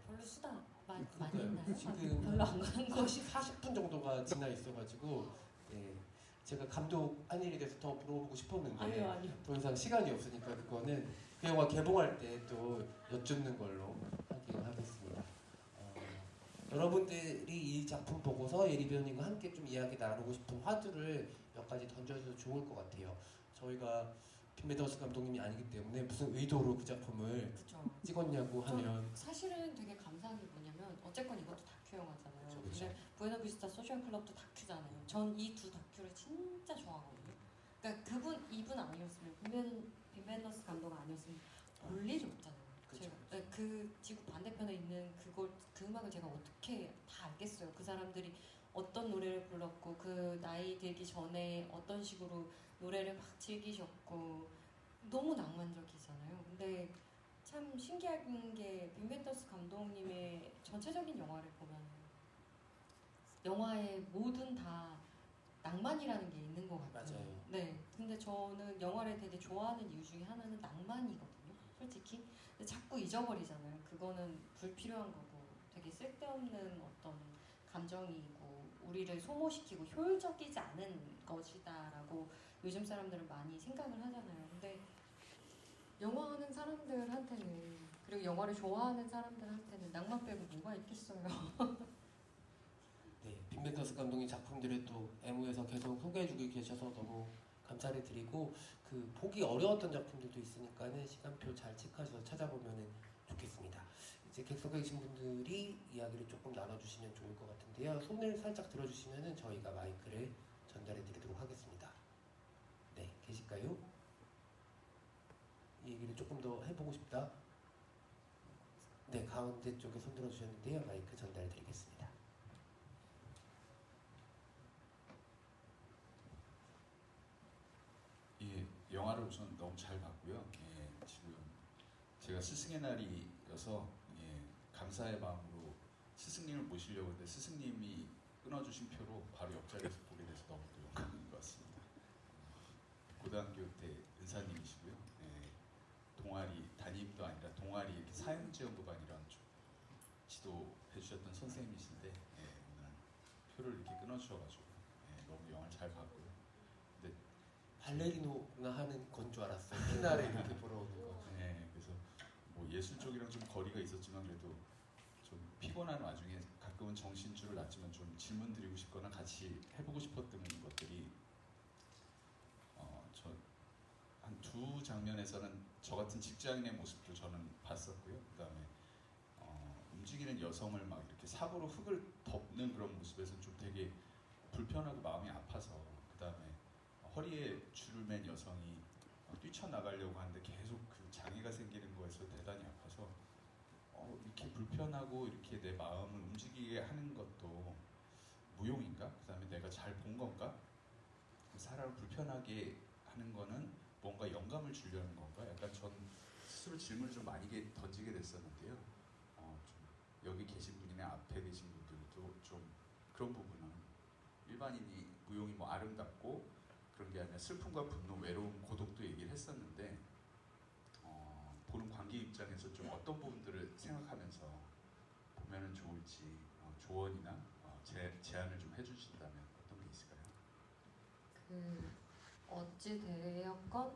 별로 수다 많이 그러니까요. 했나요? 지금 별로 안 가는 거 40분 정도가 지나 있어가지고 네, 제가 감독 한 일에 대해서 더 물어보고 싶었는데 아니요. 더 이상 시간이 없으니까 그거는 그 영화 개봉할 때 또 여쭙는 걸로 하기로 하겠습니다. 여러분들이 이 작품 보고서 예리 배우님과 함께 좀 이야기 나누고 싶은 화두를 몇 가지 던져줘도 좋을 것 같아요. 저희가 빈메더스 감독님이 아니기 때문에 무슨 의도로 그 작품을 그쵸. 찍었냐고 하면 사실은 되게 감사한 게 뭐냐면 어쨌건 이것도 다큐 영화잖아요. 그쵸. 근데 부에나비스타 소셜 클럽도 다큐잖아요. 전 이 두 다큐를 진짜 좋아하거든요. 그러니까 이분 아니었으면 빈벤더스 감독 아니었으면 볼 일이 없잖아요. 그쵸. 제가 그 지구 반대편에 있는 그 음악을 제가 어떻게 다 알겠어요. 그 사람들이 어떤 노래를 불렀고 그 나이 들기 전에 어떤 식으로 노래를 막 즐기셨고 너무 낭만적이잖아요. 근데 참 신기한 게 빈벤더스 감독님의 전체적인 영화를 보면 영화에 모든 다 낭만이라는 게 있는 것 같아요. 맞아요. 네. 근데 저는 영화를 되게 좋아하는 이유 중에 하나는 낭만이거든요. 솔직히. 근데 자꾸 잊어버리잖아요. 그거는 불필요한 거고 되게 쓸데없는 어떤 감정이고 우리를 소모시키고 효율적이지 않은 것이다라고 요즘 사람들은 많이 생각을 하잖아요. 근데 영화하는 사람들한테는 그리고 영화를 좋아하는 사람들한테는 낭만 빼고 뭐가 있겠어요. 네, 빈벤더스 감독님 작품들을 또 애무에서 계속 소개해주고 계셔서 너무 감사를 드리고 그 보기 어려웠던 작품들도 있으니까는 시간표 잘 체크하셔서 찾아보면 좋겠습니다. 이제 객석에 계신 분들이 이야기를 조금 나눠주시면 좋을 것 같은데요. 손을 살짝 들어주시면은 저희가 마이크를 전달해드리도록 하겠습니다. 네, 계실까요? 이 얘기를 조금 더 해보고 싶다. 네, 가운데 쪽에 손 들어주셨는데요. 마이크 전달해드리겠습니다. 예, 영화를 우선 너무 잘 봤고요. 예, 지금 제가 스승의 날이어서 감사의 마음으로 스승님을 모시려고 했는데 스승님이 끊어주신 표로 바로 옆자리에서 보게 돼서 너무 또 영광인 것 같습니다. 고등학교 때 은사님이시고요. 동아리 담임도 아니라 동아리 이렇게 사용지원부반이라는 쪽 지도해 주셨던 선생님이신데 오늘 표를 이렇게 끊어주셔가지고 너무 영화를 잘 봤고요. 근데 발레리노가 하는 건 줄 알았어요. 피나를 이렇게 보러 오는 거. 네, 그래서 뭐 예술 쪽이랑 좀 거리가 있었지만 그래도 좀 피곤한 와중에 가끔은 정신줄을 놨지만 좀 질문 드리고 싶거나 같이 해보고 싶었던 것들이 저 한 두 장면에서는 저 같은 직장인의 모습도 저는 봤었고요. 그다음에 움직이는 여성을 막 이렇게 삽으로 흙을 덮는 그런 모습에서 좀 되게 불편하고 마음이 아파서 그다음에 허리에 줄을 맨 여성이 뛰쳐나가려고 하는데 계속 그 장애가 생기는 거에서 대단히 아파서 이렇게 불편하고 이렇게 내 마음을 움직이게 하는 것도 무용인가? 그 다음에 내가 잘 본 건가? 사람을 불편하게 하는 거는 뭔가 영감을 주려는 건가? 약간 전 스스로 질문을 좀 많이 던지게 됐었는데요. 좀 여기 계신 분이나 앞에 계신 분들도 좀 그런 부분은 일반인이 무용이 뭐 아름답고 그런 게 아니라 슬픔과 분노, 외로움, 고독도 얘기를 했었는데 보는 관객 입장에서 좀 어떤 부분들을 생각하면서 보면은 좋을지 조언이나 제안을 좀 해주신다면 어떤 게 있을까요? 어찌 되었건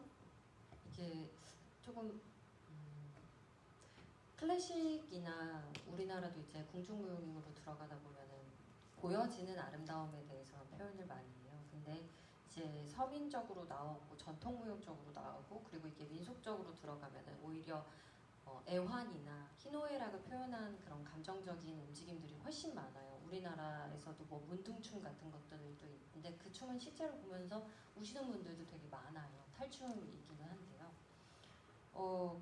이게 조금 클래식이나 우리나라도 이제 궁중무용으로 들어가다 보면은 보여지는 아름다움에 대해서 표현을 많이 해요. 근데 이제 서민적으로 나오고 전통무용적으로 나오고 그리고 이게 민속적으로 들어가면은 오히려 애환이나 희노애락을 표현한 그런 감정적인 움직임들이 훨씬 많아요. 우리나라에서도 뭐 문둥춤 같은 것들도 있는데 그 춤은 실제로 보면서 우시는 분들도 되게 많아요. 탈춤이기는 한데요.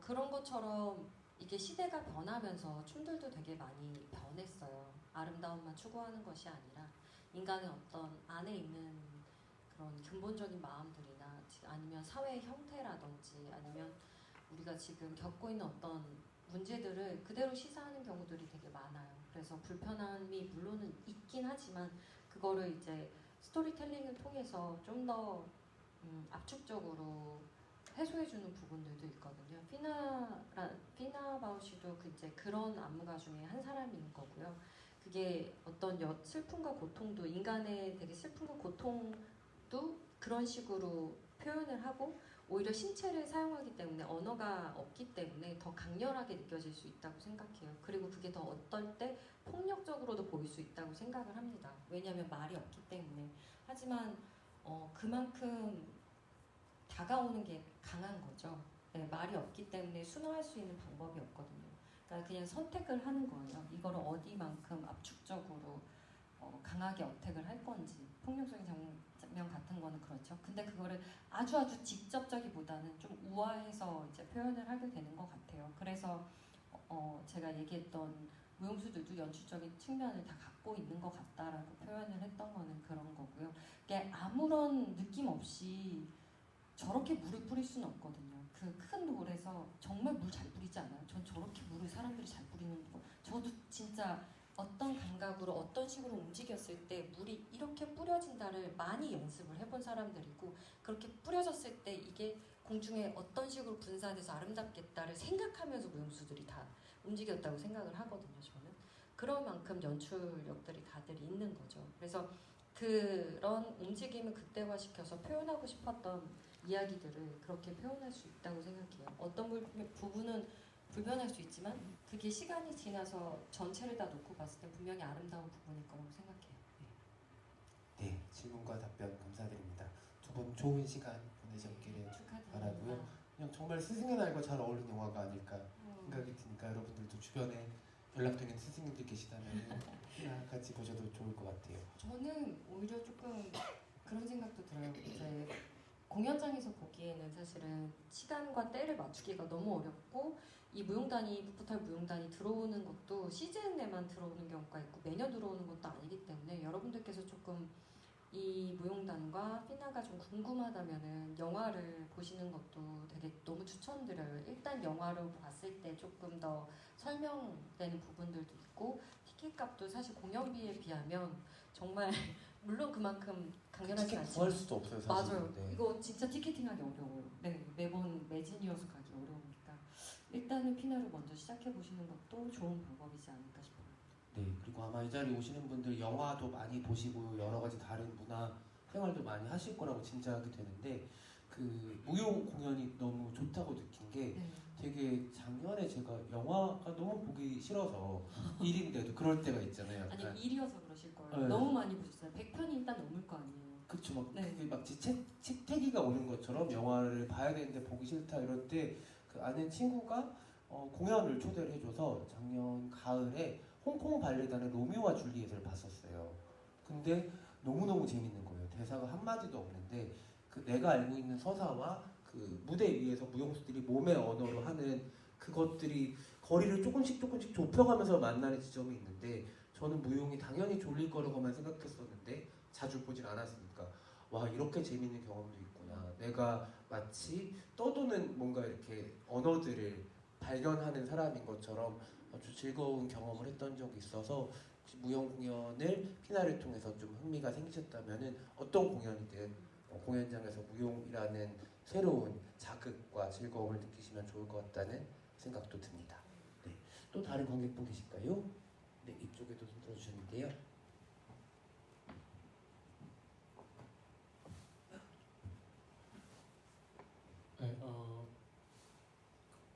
그런 것처럼 이게 시대가 변하면서 춤들도 되게 많이 변했어요. 아름다움만 추구하는 것이 아니라 인간의 어떤 안에 있는 그런 근본적인 마음들이나 아니면 사회의 형태라든지 아니면 우리가 지금 겪고 있는 어떤 문제들을 그대로 시사하는 경우들이 되게 많아요. 그래서 불편함이 물론은 있긴 하지만 그거를 이제 스토리텔링을 통해서 좀 더 압축적으로 해소해주는 부분들도 있거든요. 피나 바우시도 이제 그런 안무가 중에 한 사람인 거고요. 그게 어떤 슬픔과 고통도 인간의 되게 슬픔과 고통도 그런 식으로 표현을 하고 오히려 신체를 사용하기 때문에 언어가 없기 때문에 더 강렬하게 느껴질 수 있다고 생각해요. 그리고 그게 더 어떨 때 폭력적으로도 보일 수 있다고 생각을 합니다. 왜냐하면 말이 없기 때문에. 하지만 그만큼 다가오는 게 강한 거죠. 네, 말이 없기 때문에 순화할 수 있는 방법이 없거든요. 그러니까 그냥 선택을 하는 거예요. 이거를 어디만큼 압축적으로 강하게 어택을 할 건지. 폭력적인 장면 같은 거는 그렇죠. 근데 그거를 아주 직접적이보다는 좀 우아해서 이제 표현을 하게 되는 것 같아요. 그래서 제가 얘기했던 무용수들도 연출적인 측면을 다 갖고 있는 것 같다라고 표현을 했던 거는 그런 거고요. 이게 아무런 느낌 없이 저렇게 물을 뿌릴 수는 없거든요. 그 큰 돌에서 정말 물 잘 뿌리지 않아요? 전 저렇게 물을 사람들이 잘 뿌리는 거 저도 진짜 어떤 감각으로 어떤 식으로 움직였을 때 물이 이렇게 뿌려진다를 많이 연습을 해본 사람들이고 그렇게 뿌려졌을 때 이게 공중에 어떤 식으로 분산돼서 아름답겠다를 생각하면서 무용수들이 다 움직였다고 생각을 하거든요. 저는 그런 만큼 연출력들이 다들 있는 거죠. 그래서 그런 움직임을 극대화시켜서 표현하고 싶었던 이야기들을 그렇게 표현할 수 있다고 생각해요. 어떤 부분은 불편할 수 있지만 그게 시간이 지나서 전체를 다 놓고 봤을 때 분명히 아름다운 부분일 거라고 생각해요. 네, 질문과 답변 감사드립니다. 두 분 좋은 시간 보내셨기를 축하드립니다. 바라고요. 그냥 정말 스승의 날과 잘 어울리는 영화가 아닐까 생각이 드니까 여러분들도 주변에 연락되는 스승님들 계시다면 같이 보셔도 좋을 것 같아요. 저는 오히려 조금 그런 생각도 들어요. 이제 공연장에서 보기에는 사실은 시간과 때를 맞추기가 너무 어렵고 이 무용단이 풋풋할 무용단이 들어오는 것도 시즌에만 들어오는 경우가 있고 매년 들어오는 것도 아니기 때문에 여러분들께서 조금 이 무용단과 피나가 좀 궁금하다면은 영화를 보시는 것도 되게 너무 추천드려요. 일단 영화로 봤을 때 조금 더 설명되는 부분들도 있고 티켓값도 사실 공연비에 비하면 정말 물론 그만큼 강렬하지 티켓 않지만 구할 수도 없어요, 사실. 맞아요. 네. 이거 진짜 티켓팅하기 어려워요. 네, 매번 매진이어서 가기 어려우니까 일단은 피나로 먼저 시작해 보시는 것도 좋은 방법이지 않을까 싶어요. 네, 그리고 아마 이 자리에 오시는 분들 영화도 많이 보시고 여러 가지 다른 문화 생활도 많이 하실 거라고 짐작이 되는데 그 무용 공연이 너무 좋다고 느낀 게 네. 되게 작년에 제가 영화가 너무 보기 싫어서 일인데도 그럴 때가 있잖아요. 아니 약간 일이어서 그러실 거예요. 네. 너무 많이 보셨어요. 100편이 일단 넘을 거 아니에요. 그쵸, 막 네. 그게 마치 책태기가 오는 것처럼 영화를 봐야 되는데 보기 싫다 이럴 때 그 아는 친구가 공연을 초대를 해줘서 작년 가을에 홍콩 발레단의 로미오와 줄리엣을 봤었어요. 근데 너무너무 재밌는 거예요. 대사가 한마디도 없는데 그 내가 알고 있는 서사와 그 무대 위에서 무용수들이 몸의 언어로 하는 그것들이 거리를 조금씩 좁혀가면서 만나는 지점이 있는데 저는 무용이 당연히 졸릴 거라고만 생각했었는데 자주 보진 않았으니까 와 이렇게 재밌는 경험도 있구나. 내가 마치 떠도는 뭔가 이렇게 언어들을 발견하는 사람인 것처럼 아주 즐거운 경험을 했던 적이 있어서 무용 공연을 피나를 통해서 좀 흥미가 생기셨다면은 어떤 공연이든 공연장에서 무용이라는 새로운 자극과 즐거움을 느끼시면 좋을 것 같다는 생각도 듭니다. 네, 또 다른 관객분 계실까요? 네, 이쪽에도 손 들어주셨는데요.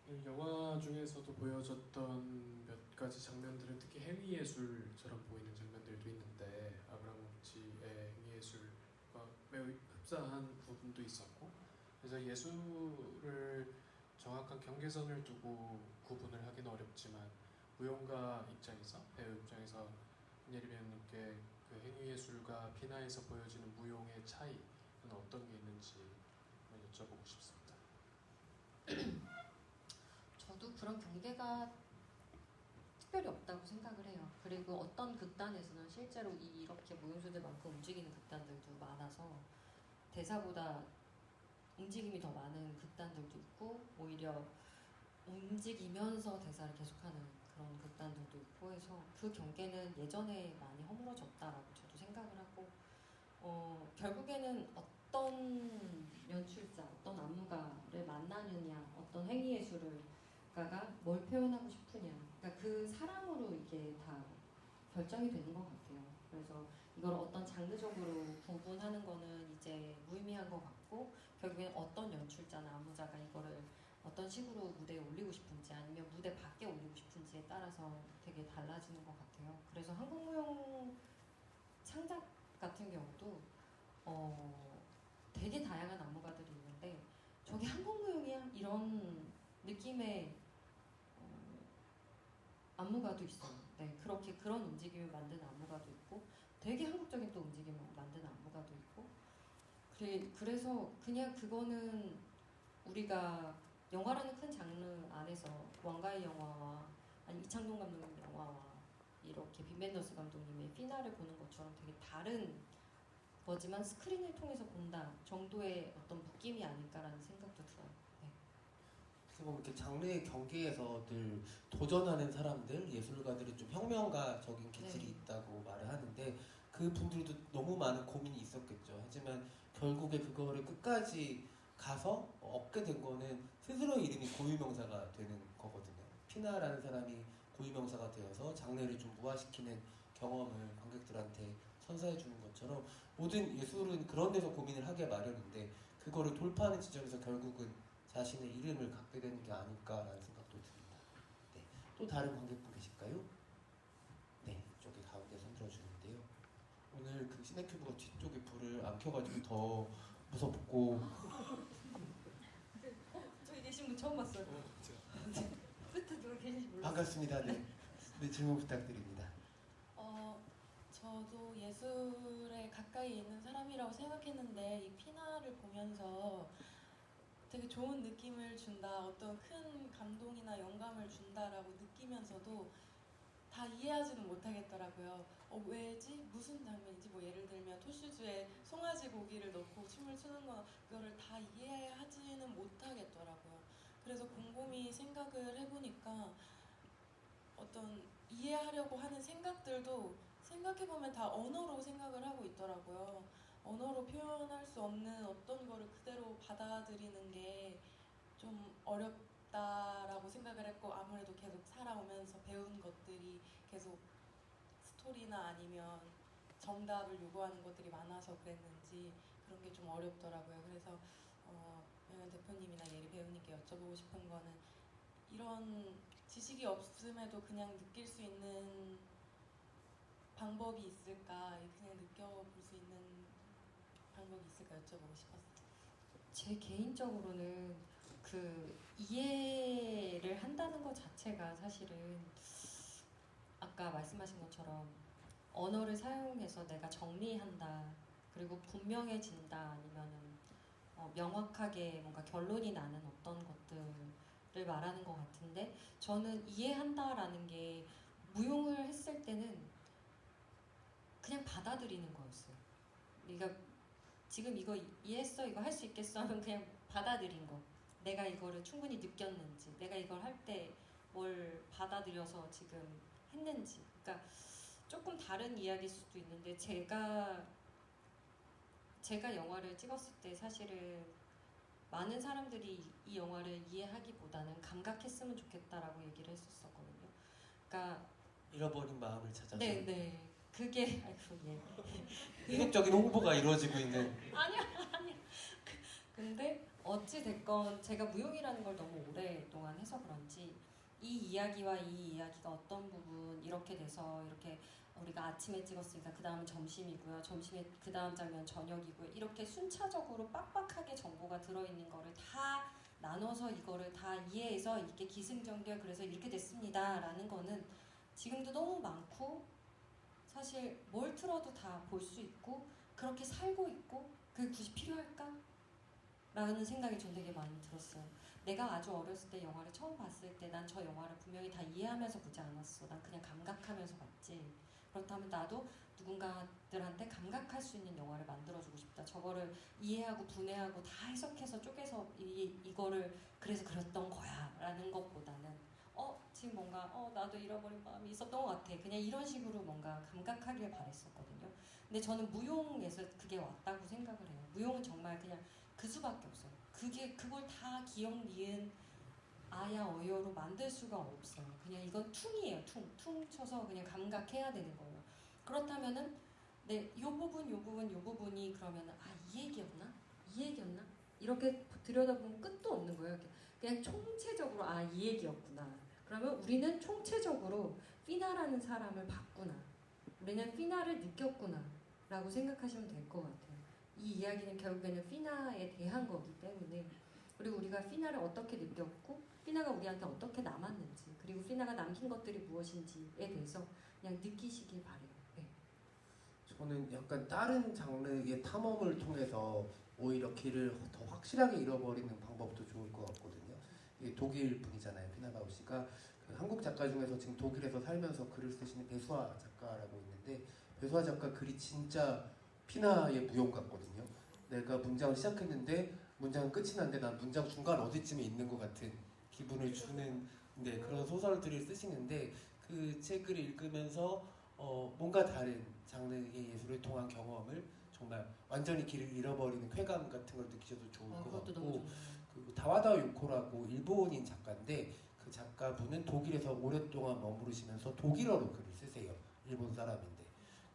네, 영화 중에서도 보여줬던 몇 가지 장면들은 특히 행위 예술처럼 보이는 장면들도 있는데 아브라모비치의 행위 예술과 매우 흡사한 부분도 있었고 그래서 예술을 정확한 경계선을 두고 구분을 하기는 어렵지만 무용가 입장에서 배우 입장에서 윤예리 배우님께 그 행위 예술과 피나에서 보여지는 무용의 차이는 어떤 게 있는지 한번 여쭤보고 싶습니다. 저도 그런 경계가 특별히 없다고 생각을 해요. 그리고 어떤 극단에서는 실제로 이렇게 무용수들만큼 움직이는 극단들도 많아서 대사보다 움직임이 더 많은 극단들도 있고 오히려 움직이면서 대사를 계속하는 그런 극단들도 있고 해서 그 경계는 예전에 많이 허물어졌다라고 저도 생각을 하고 결국에는 어떤 연출자, 어떤 안무가를 만나느냐, 어떤 행위예술가가 뭘 표현하고 싶으냐, 그러니까 그 사람으로 이게 다 결정이 되는 것 같아요. 그래서 이걸 어떤 장르적으로 구분하는 거는 이제 무의미한 것 같고 결국엔 어떤 연출자나 안무자가 이거를 어떤 식으로 무대에 올리고 싶은지 아니면 무대 밖에 올리고 싶은지에 따라서 되게 달라지는 것 같아요. 그래서 한국무용 창작 같은 경우도 되게 다양한 안무가들이 있는데 저게 한국무용이야? 이런 느낌의 안무가도 있어요. 네, 그렇게 그런 움직임을 만드는 안무가도 있고 되게 한국적인 또 움직임을 만드는 안무가도 있고 그래서 그냥 그거는 우리가 영화라는 큰 장르 안에서 왕가의 영화와 아니 이창동 감독님 영화와 이렇게 빈 벤더스 감독님의 피나를 보는 것처럼 되게 다른 거지만 스크린을 통해서 본다 정도의 어떤 느낌이 아닐까라는 생각도 들어요. 네. 그래서 보면 이렇게 장르의 경계에서 늘 도전하는 사람들, 예술가들은 좀 혁명가적인 기질이 네. 있다고 말을 하는데 그 분들도 너무 많은 고민이 있었겠죠. 하지만 결국에 그거를 끝까지 가서 얻게 된 거는 스스로의 이름이 고유명사가 되는 거거든요. 피나라는 사람이 고유명사가 되어서 장르를 좀 무화시키는 경험을 관객들한테 선사해 주는 것처럼 모든 예술은 그런 데서 고민을 하게 마련인데 그거를 돌파하는 지점에서 결국은 자신의 이름을 갖게 되는 게 아닐까라는 생각도 듭니다. 네, 또 다른 관객분 계실까요? 네, 이쪽에 가운데 손 들어주는데요. 오늘 그 시네큐브가 뒤쪽에 불을 안 켜가지고 더 무섭고 저희 계신 분 처음 봤어요. 끝에 계시고 몰랐어요. 반갑습니다. 네. 네, 질문 부탁드립니다. 저도 예술에 가까이 있는 사람이라고 생각했는데 이 피나를 보면서 되게 좋은 느낌을 준다, 어떤 큰 감동이나 영감을 준다라고 느끼면서도 다 이해하지는 못하겠더라고요. 왜지? 무슨 장면인지, 뭐 예를 들면 토슈즈에 송아지 고기를 넣고 춤을 추는 거, 그거를 다 이해하지는 못하겠더라고요. 그래서 곰곰이 생각을 해보니까 어떤 이해하려고 하는 생각들도 생각해보면 다 언어로 생각을 하고 있더라고요. 언어로 표현할 수 없는 어떤 거를 그대로 받아들이는 게 좀 어렵다라고 생각을 했고, 아무래도 계속 살아오면서 배운 것들이 계속 스토리나 아니면 정답을 요구하는 것들이 많아서 그랬는지 그런 게 좀 어렵더라고요. 그래서 명현 대표님이나 예리 배우님께 여쭤보고 싶은 거는, 이런 지식이 없음에도 그냥 느낄 수 있는 방법이 있을까, 그냥 느껴볼 수 있는 방법이 있을까 여쭤보고 싶었어요. 제 개인적으로는 그 이해를 한다는 것 자체가 사실은 아까 말씀하신 것처럼 언어를 사용해서 내가 정리한다, 그리고 분명해진다, 아니면은 명확하게 뭔가 결론이 나는 어떤 것들을 말하는 것 같은데, 저는 이해한다라는 게 무용을 했을 때는 그냥 받아들이는 거였어요. 그러니까 지금 이거 이해했어? 이거 할 수 있겠어? 하면 그냥 받아들인 거. 내가 이거를 충분히 느꼈는지, 내가 이걸 할 때 뭘 받아들여서 지금 했는지. 그러니까 조금 다른 이야기일 수도 있는데, 제가 영화를 찍었을 때 사실은 많은 사람들이 이 영화를 이해하기보다는 감각했으면 좋겠다라고 얘기를 했었거든요. 그러니까 잃어버린 마음을 찾아서 네. 그게 계속적인 홍보가 이루어지고 있는. 아니야. 근데 어찌 됐건 제가 무용이라는 걸 너무 오랫동안 해서 그런지 이 이야기와 이 이야기가 어떤 부분 이렇게 돼서, 이렇게 우리가 아침에 찍었으니까 그 다음은 점심이고요, 점심에 그 다음 장면 저녁이고요, 이렇게 순차적으로 빡빡하게 정보가 들어있는 거를 다 나눠서 이거를 다 이해해서 이렇게 기승전결, 그래서 이렇게 됐습니다 라는 거는 지금도 너무 많고, 사실 뭘 틀어도 다 볼 수 있고 그렇게 살고 있고, 그게 굳이 필요할까? 라는 생각이 전 되게 많이 들었어요. 내가 아주 어렸을 때 영화를 처음 봤을 때 난 저 영화를 분명히 다 이해하면서 보지 않았어. 난 그냥 감각하면서 봤지. 그렇다면 나도 누군가들한테 감각할 수 있는 영화를 만들어주고 싶다. 저거를 이해하고 분해하고 다 해석해서 쪼개서 이거를 그래서 그렸던 거야 라는 것보다는 지금 뭔가 나도 잃어버린 마음이 있었던 것 같아. 그냥 이런 식으로 뭔가 감각하길 바랬었거든요. 근데 저는 무용에서 그게 왔다고 생각을 해요. 무용은 정말 그냥 그 수밖에 없어요. 그걸 다 기억, 니은, 아야, 어여로 만들 수가 없어요. 그냥 이건 퉁이에요. 퉁 쳐서 그냥 감각해야 되는 거예요. 그렇다면은 요 부분이 그러면은 이 얘기였나? 이렇게 들여다보면 끝도 없는 거예요. 그냥 총체적으로 이 얘기였구나. 그러면 우리는 총체적으로 피나라는 사람을 봤구나. 우리는 피나를 느꼈구나 라고 생각하시면 될 것 같아요. 이 이야기는 결국에는 피나에 대한 거기 때문에, 그리고 우리가 피나를 어떻게 느꼈고 피나가 우리한테 어떻게 남았는지, 그리고 피나가 남긴 것들이 무엇인지에 대해서 그냥 느끼시길 바래요. 네. 저는 약간 다른 장르의 탐험을 통해서 오히려 길을 더 확실하게 잃어버리는 방법도 좋을 것 같거든요. 이게 독일 분이잖아요. 피나바우 씨가 그 한국 작가 중에서 지금 독일에서 살면서 글을 쓰시는 배수아 작가라고 있는데, 배수아 작가 글이 진짜 피나의 무용 같거든요. 내가 문장을 시작했는데 문장은 끝이 났는데 난 문장 중간 어디쯤에 있는 것 같은 기분을 주는 그런 소설들을 쓰시는데, 그 책을 읽으면서 뭔가 다른 장르의 예술을 통한 경험을, 정말 완전히 길을 잃어버리는 쾌감 같은 걸 느끼셔도 좋을 것 그것도 같고, 너무 좋네요. 그리고 다와다 요코라고 일본인 작가인데, 그 작가분은 독일에서 오랫동안 머무르시면서 독일어로 글을 쓰세요. 일본 사람인데.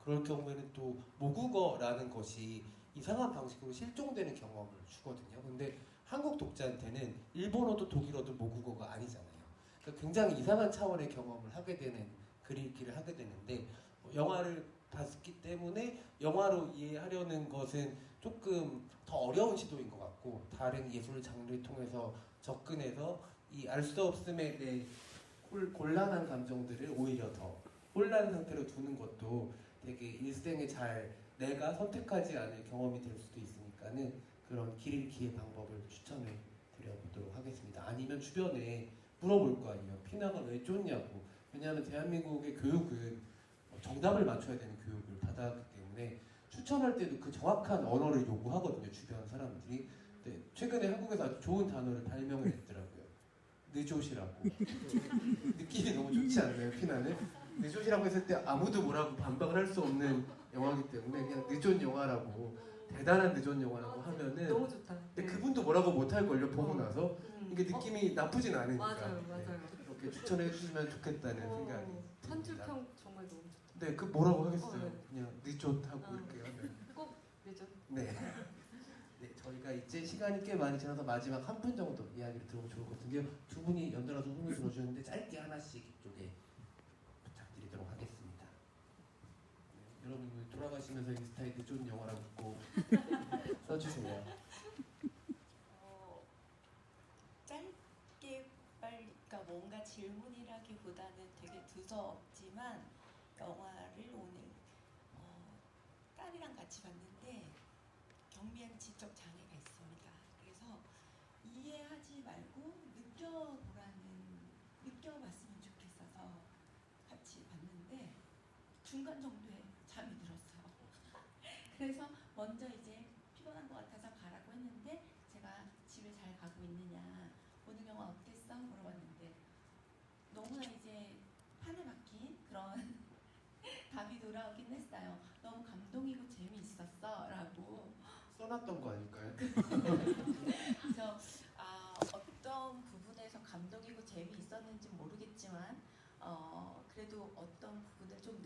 그럴 경우에는 또 모국어라는 것이 이상한 방식으로 실종되는 경험을 주거든요. 근데 한국 독자한테는 일본어도 독일어도 모국어가 아니잖아요. 그러니까 굉장히 이상한 차원의 경험을 하게 되는 글 읽기를 하게 되는데, 영화를 봤기 때문에 영화로 이해하려는 것은 조금 더 어려운 시도인 것 같고, 다른 예술 장르를 통해서 접근해서 이 알 수 없음에 대해 곤란한 감정들을 오히려 더 혼란 상태로 두는 것도 되게 일생에 잘 내가 선택하지 않을 경험이 될 수도 있으니까는 그런 길 잃기의 방법을 추천해 드려보도록 하겠습니다. 아니면 주변에 물어볼 거 아니에요. 피나가 왜 쫓냐고. 왜냐하면 대한민국의 교육은 정답을 맞춰야 되는 교육을 받았기 때문에 추천할 때도 그 정확한 언어를 요구하거든요. 주변 사람들이. 네, 최근에 한국에서 아주 좋은 단어를 발명을 했더라고요. 느조시라고. 느낌이 너무 좋지 않나요, 피나는? 느조시라고 했을 때 아무도 뭐라고 반박을 할 수 없는 영화이기 때문에 그냥 늦은 영화라고, 대단한 늦은 영화라고 하면은, 너무 좋다. 근데 그분도 뭐라고 못할걸요, 보고 나서. 음. 이게 느낌이 나쁘진 않으니까. 맞아요, 네, 맞아요. 이렇게 추천해 주시면 좋겠다는 생각이 한 듭니다. 줄평 정말 너무 좋다. 네, 그 뭐라고 하겠어요. 네. 그냥 늦었다고 어. 이렇게 하면. 꼭 늦어. 네. 네, 저희가 이제 시간이 꽤 많이 지나서 마지막 한 분 정도 이야기를 들어보면 좋을 것 같은데요. 두 분이 연달아서 손을 들어주는데 짧게 하나씩 이쪽에 부탁드리도록 하겠습니다. 네, 여러분 돌아가시면서 인스타에 늦은 영화라고 꼭 써주세요. 짧게 빨리, 그러니까 뭔가 질문이라기보다는 되게 두서없지만 영화를 오늘 딸이랑 같이 봤는데 경미한 지적 장애가 있습니다. 그래서 이해하지 말고 느껴봤으면 좋겠어서 같이 봤는데 중간 정도에 잠이 들었어요. 그래서 먼저 이제 피곤한 것 같아서 가라고 했는데 제가 집에 잘 가고 있느냐, 오늘 영화 어땠어? 물어봤는데 너무나 이제 판에 박힌 그런 답이 돌아오긴 했어요. 너무 감동이고 재미있었어 라고. 써놨던 거 아닐까요? 그래서 어떤 부분에서 감동이고 재미있었는지 모르겠지만 그래도 어떤 부분을 좀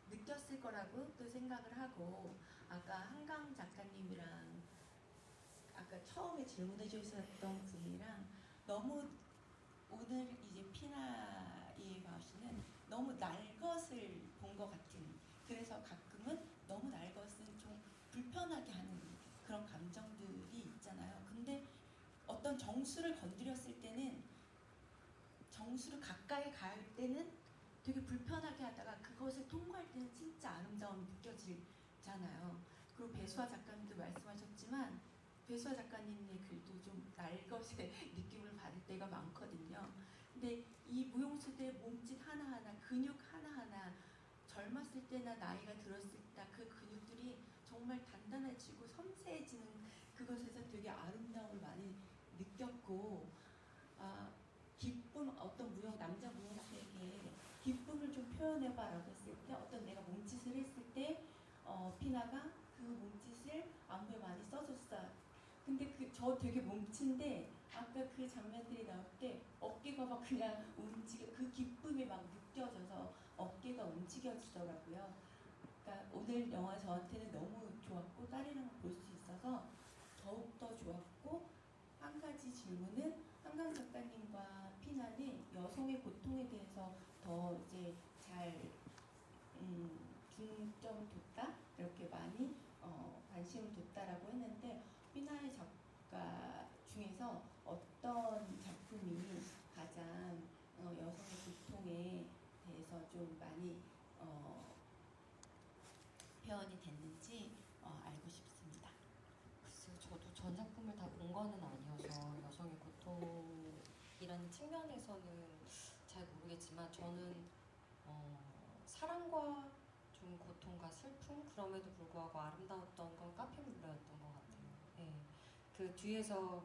느꼈을 거라고 또 생각을 하고, 아까 한강 작가님이랑 아까 처음에 질문해 주셨던 분이랑 너무 오늘 이제 피나의 마우스는 너무 날 것을 본 것 같은, 그래서 가끔은 너무 날 것은 좀 불편하게 하는 그런 감정들이 있잖아요. 근데 어떤 정수를 건드렸을 때는, 정수를 가까이 갈 때는 되게 불편하게 하다가 그것을 통과할 때는 진짜 아름다움이 느껴지잖아요. 그리고 배수아 작가님도 말씀하셨지만 배수아 작가님의 글도 좀 날 것의 느낌을 받을 때가 많거든요. 근데 이 무용수들의 몸짓 하나하나, 근육 하나하나, 젊었을 때나 나이가 들었을 때 그 근육들이 정말 단단해지고 섬세해지는 그것에서 되게 아름다움을 많이 느꼈고, 기쁨, 어떤 남자 무용수에게 기쁨을 좀 표현해봐라고 했을 때, 어떤 내가 몸짓을 했을 때 피나가 그 몸짓을 안무에 많이 써줬어. 근데 저 되게 몸친데 아까 그 장면들이 나올 때 어깨가 막 그냥 움직여, 그 기쁨이 막 느껴져서 어깨가 움직여지더라고요. 그러니까 오늘 영화 저한테는 너무 좋았고 딸이랑 볼 수 있어서 더욱더 좋았고, 한 가지 질문은 한강 작가님과 피나는 여성의 고통에 대해서 더 이제 잘 중점 뒀다, 이렇게 많이 관심을 뒀다라고 했는데, 피나의 작가 중에서 어떤 작품이 가장 여성의 고통에 대해서 좀 많이 표현이 됐는지 알고 싶습니다. 글쎄요, 저도 전 작품을 다 본 거는 아니어서 여성의 고통이라는 측면에서는 잘 모르겠지만, 저는 사랑과 좀 고통과 슬픔, 그럼에도 불구하고 아름다웠던 건 카페뮬러였던 것 같아요. 네. 그 뒤에서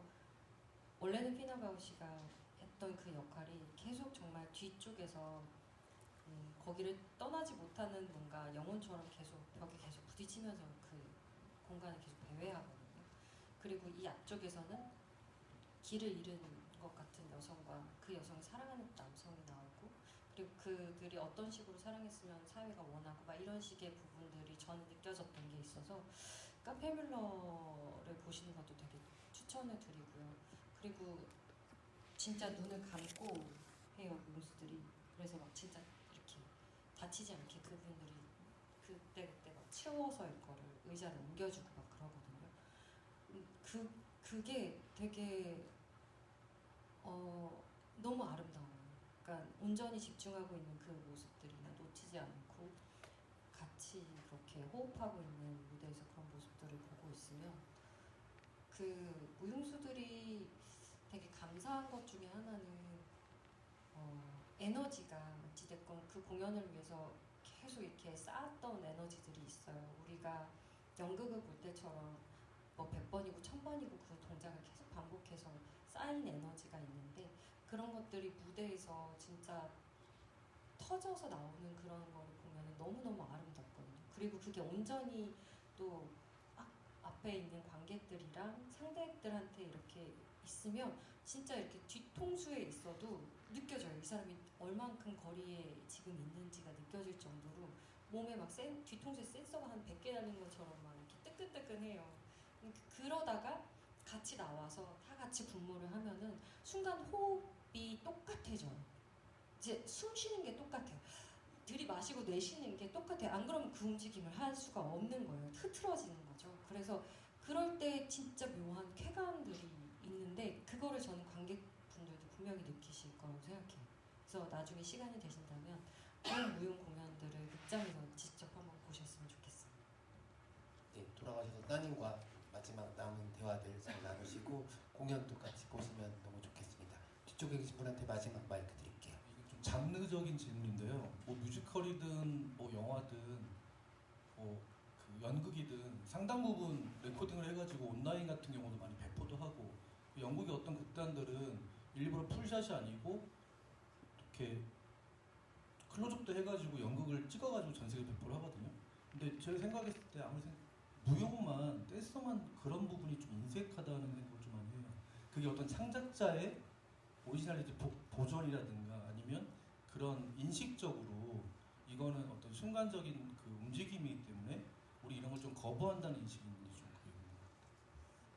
원래는 피나 바우시가 했던 그 역할이 계속 정말 뒤쪽에서 거기를 떠나지 못하는 뭔가 영혼처럼 계속 벽에 계속 부딪히면서 그 공간을 계속 배회하거든요. 그리고 이 앞쪽에서는 길을 잃은 것 같은 여성과 그 여성을 사랑하는 남성이 나오고, 그리고 그들이 어떤 식으로 사랑했으면 사회가 원하고 막 이런 식의 부분들이 저는 느껴졌던 게 있어서 카페뮬러를 보시는 것도 되게 추천을 드리고요. 그리고 진짜 눈을 감고 해요, 몬스들이. 그래서 막 진짜 이렇게 다치지 않게 그분들이 그때 막 치워서 이거를 의자를 옮겨주고 막 그러거든요. 그게 되게 너무 아름다워요. 약간 온전히 집중하고 있는 그 모습들이나 놓치지 않고 같이 그렇게 호흡하고 있는 무대에서 그런 모습들을 보고 있으면 그 무용수들이 되게 감사한 것 중에 하나는 에너지가 어찌됐건 그 공연을 위해서 계속 이렇게 쌓았던 에너지들이 있어요. 우리가 연극을 볼 때처럼 뭐 100번이고 1000번이고 그 동작을 계속 반복해서 쌓인 에너지가 있는데 그런 것들이 무대에서 진짜 터져서 나오는 그런 거를 보면 너무너무 아름답거든요. 그리고 그게 온전히 또 앞에 있는 관객들이랑 상대들한테 이렇게 있으면 진짜 이렇게 뒤통수에 있어도 느껴져요. 이 사람이 얼만큼 거리에 지금 있는지가 느껴질 정도로 몸에 막 뒤통수에 센서가 한 100개 달린 것처럼 막 이렇게 뜨끈뜨끈해요. 그러다가 같이 나와서 다 같이 분무를 하면은 순간 호흡이 똑같아져요. 이제 숨 쉬는 게 똑같아요. 들이마시고 내쉬는 게 똑같아요. 안 그러면 그 움직임을 할 수가 없는 거예요. 흐트러지는 거죠. 그래서 그럴 때 진짜 묘한 쾌감들이 있는데 그거를 저는 관객분들도 분명히 느끼실 거라고 생각해요. 그래서 나중에 시간이 되신다면 그런 무용 공연들을 극장에서 직접 한번 보셨으면 좋겠습니다. 네, 돌아가셔서 따님과 마지막 남은 대화들 잘 나누시고 공연도 같이 보시면 너무 좋겠습니다. 뒤쪽에 계신 분한테 마지막 마이크 드릴게요. 이게 좀 장르적인 질문인데요. 뭐 뮤지컬이든 뭐 영화든 뭐 그 연극이든 상당 부분 레코딩을 해가지고 온라인 같은 경우도 많이 배포도 하고 영국의 어떤 극단들은 일부러 풀샷이 아니고 이렇게 클로즈업도 해가지고 연극을 찍어가지고 전 세계 배포를 하거든요. 근데 제가 생각했을 때 아무리 무용만 댄서만 그런 부분이 좀 인색하다는 생각을 좀 많이 해요. 그게 어떤 창작자의 오리지널리티 보존이라든가 아니면 그런 인식적으로 이거는 어떤 순간적인 그 움직임이기 때문에 우리 이런 걸 좀 거부한다는 인식이 있는지 좀 그게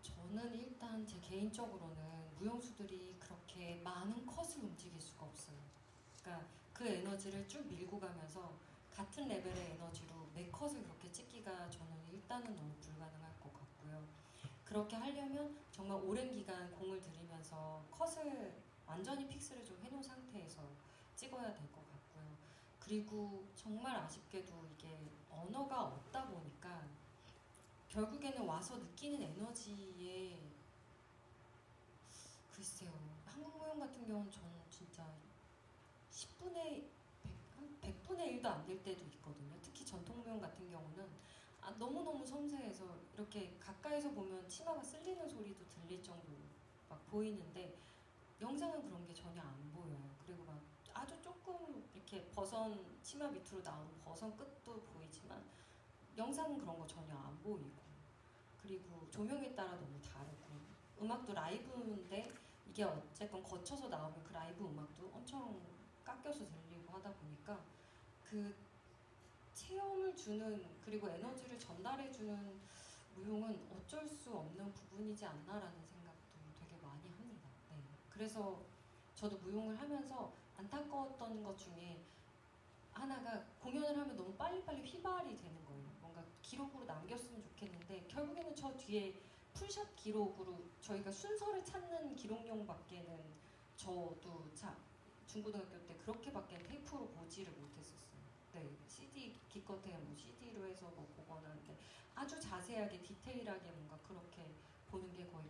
저는 일단 제 개인적으로는 무용수들이 그렇게 많은 컷을 움직일 수가 없어요. 그러니까 그 에너지를 쭉 밀고 가면서 같은 레벨의 에너지로 매 컷을 그렇게 찍기가 저는 일단은 너무 불가능할 것 같고요. 그렇게 하려면 정말 오랜 기간 공을 들이면서 컷을 완전히 픽스를 좀 해놓은 상태에서 찍어야 될 것 같고요. 그리고 정말 아쉽게도 이게 언어가 없다 보니까 결국에는 와서 느끼는 에너지에 글쎄요. 한국 무용 같은 경우는 저는 진짜 10분의 100, 한 100분의 1도 안 될 때도 있거든요. 특히 전통 무용 같은 경우는 너무너무 섬세해서 이렇게 가까이서 보면 치마가 쓸리는 소리도 들릴 정도로 막 보이는데 영상은 그런 게 전혀 안 보여요. 그리고 막 아주 조금 이렇게 버선 치마 밑으로 나오는 버선 끝도 보이지만 영상은 그런 거 전혀 안 보이고 그리고 조명에 따라 너무 다르고 음악도 라이브인데 이게 어쨌건 거쳐서 나오면 그 라이브 음악도 엄청 깎여서 들리고 하다 보니까 그 체험을 주는 그리고 에너지를 전달해주는 무용은 어쩔 수 없는 부분이지 않나라는 생각도 되게 많이 합니다. 네. 그래서 저도 무용을 하면서 안타까웠던 것 중에 하나가 공연을 하면 너무 빨리빨리 휘발이 되는 거예요. 뭔가 기록으로 남겼으면 좋겠는데 결국에는 저 뒤에 풀샷 기록으로 저희가 순서를 찾는 기록용밖에는 저도 중고등학교 때 그렇게밖에 테이프로 보지를 못했었어요. 네, CD 기껏해야 뭐 CD로 해서 뭐 보거나 하는데 아주 자세하게 디테일하게 뭔가 그렇게 보는 게 거의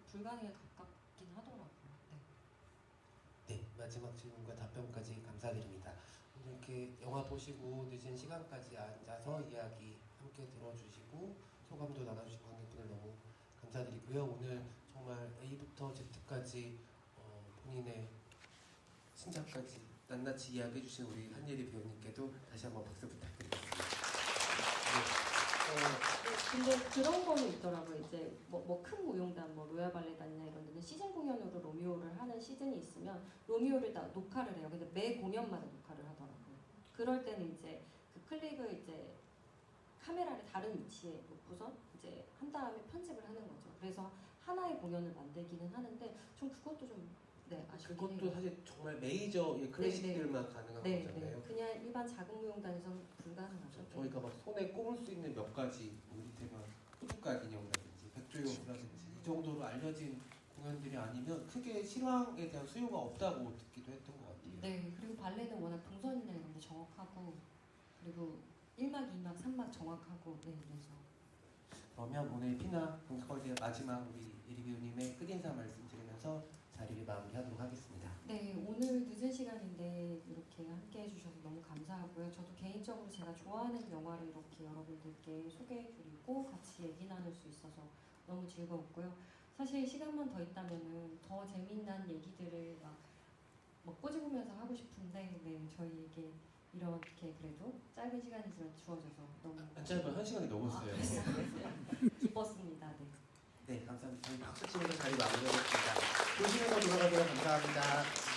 불가능에 가깝긴 하더라고요. 네. 네, 마지막 질문과 답변까지 감사드립니다. 오늘 이렇게 영화 보시고 늦은 시간까지 앉아서 이야기 함께 들어주시고 소감도 나눠주신 관객분들 너무 감사드리고요. 오늘 정말 A부터 Z까지 본인의 신작까지 낱낱이 이야기해주신 우리 한예리 배우님께도 다시 한번 박수 부탁드리겠습니다. 근데 그런 거는 있더라고요. 이제 뭐 큰 무용단, 뭐 로얄 발레단이나 이런 데는 시즌 공연으로 로미오를 하는 시즌이 있으면 로미오를 다 녹화를 해요. 근데 매 공연마다 녹화를 하더라고요. 그럴 때는 이제 그 클립을 이제 카메라를 다른 위치에 놓고서 이제 한 다음에 편집을 하는 거죠. 그래서 하나의 공연을 만들기는 하는데 좀 그것도 좀 아쉽긴 그것도 해요. 사실 정말 메이저 클래식들만 가능한 거잖아요. 그냥 일반 작은 무용단에서는 불가능하죠. 저희가 막 손에 꼽을 수 있는 몇 가지 이를테면 호두깔 인형이라든지 백조용이라든지 이 정도로 알려진 공연들이 아니면 크게 실황에 대한 수요가 없다고 듣기도 했던 것 같아요. 네, 그리고 발레는 워낙 동선이나 이런 게 정확하고 그리고 1막, 2막, 3막 정확하고 네, 그래서 그러면 오늘 피나 뮤지컬의 마지막 우리 예리 배우님의 끝인사 말씀드리면서 자리를 마무리하도록 하겠습니다. 네, 오늘 늦은 시간인데 이렇게 함께 해주셔서 너무 감사하고요. 저도 개인적으로 제가 좋아하는 영화를 이렇게 여러분들께 소개해드리고 같이 얘기 나눌 수 있어서 너무 즐거웠고요. 사실 시간만 더 있다면은 더 재미난 얘기들을 막 꼬집으면서 하고 싶은데 네, 저희에게 이렇게 그래도 짧은 시간이지만 주어져서 너무 짧은 1시간이 넘었어요. 기뻤습니다. 네. 네, 감사합니다. 저희 박수 치면서 자리 마무리하겠습니다. 조심해서 돌아가세요. 감사합니다.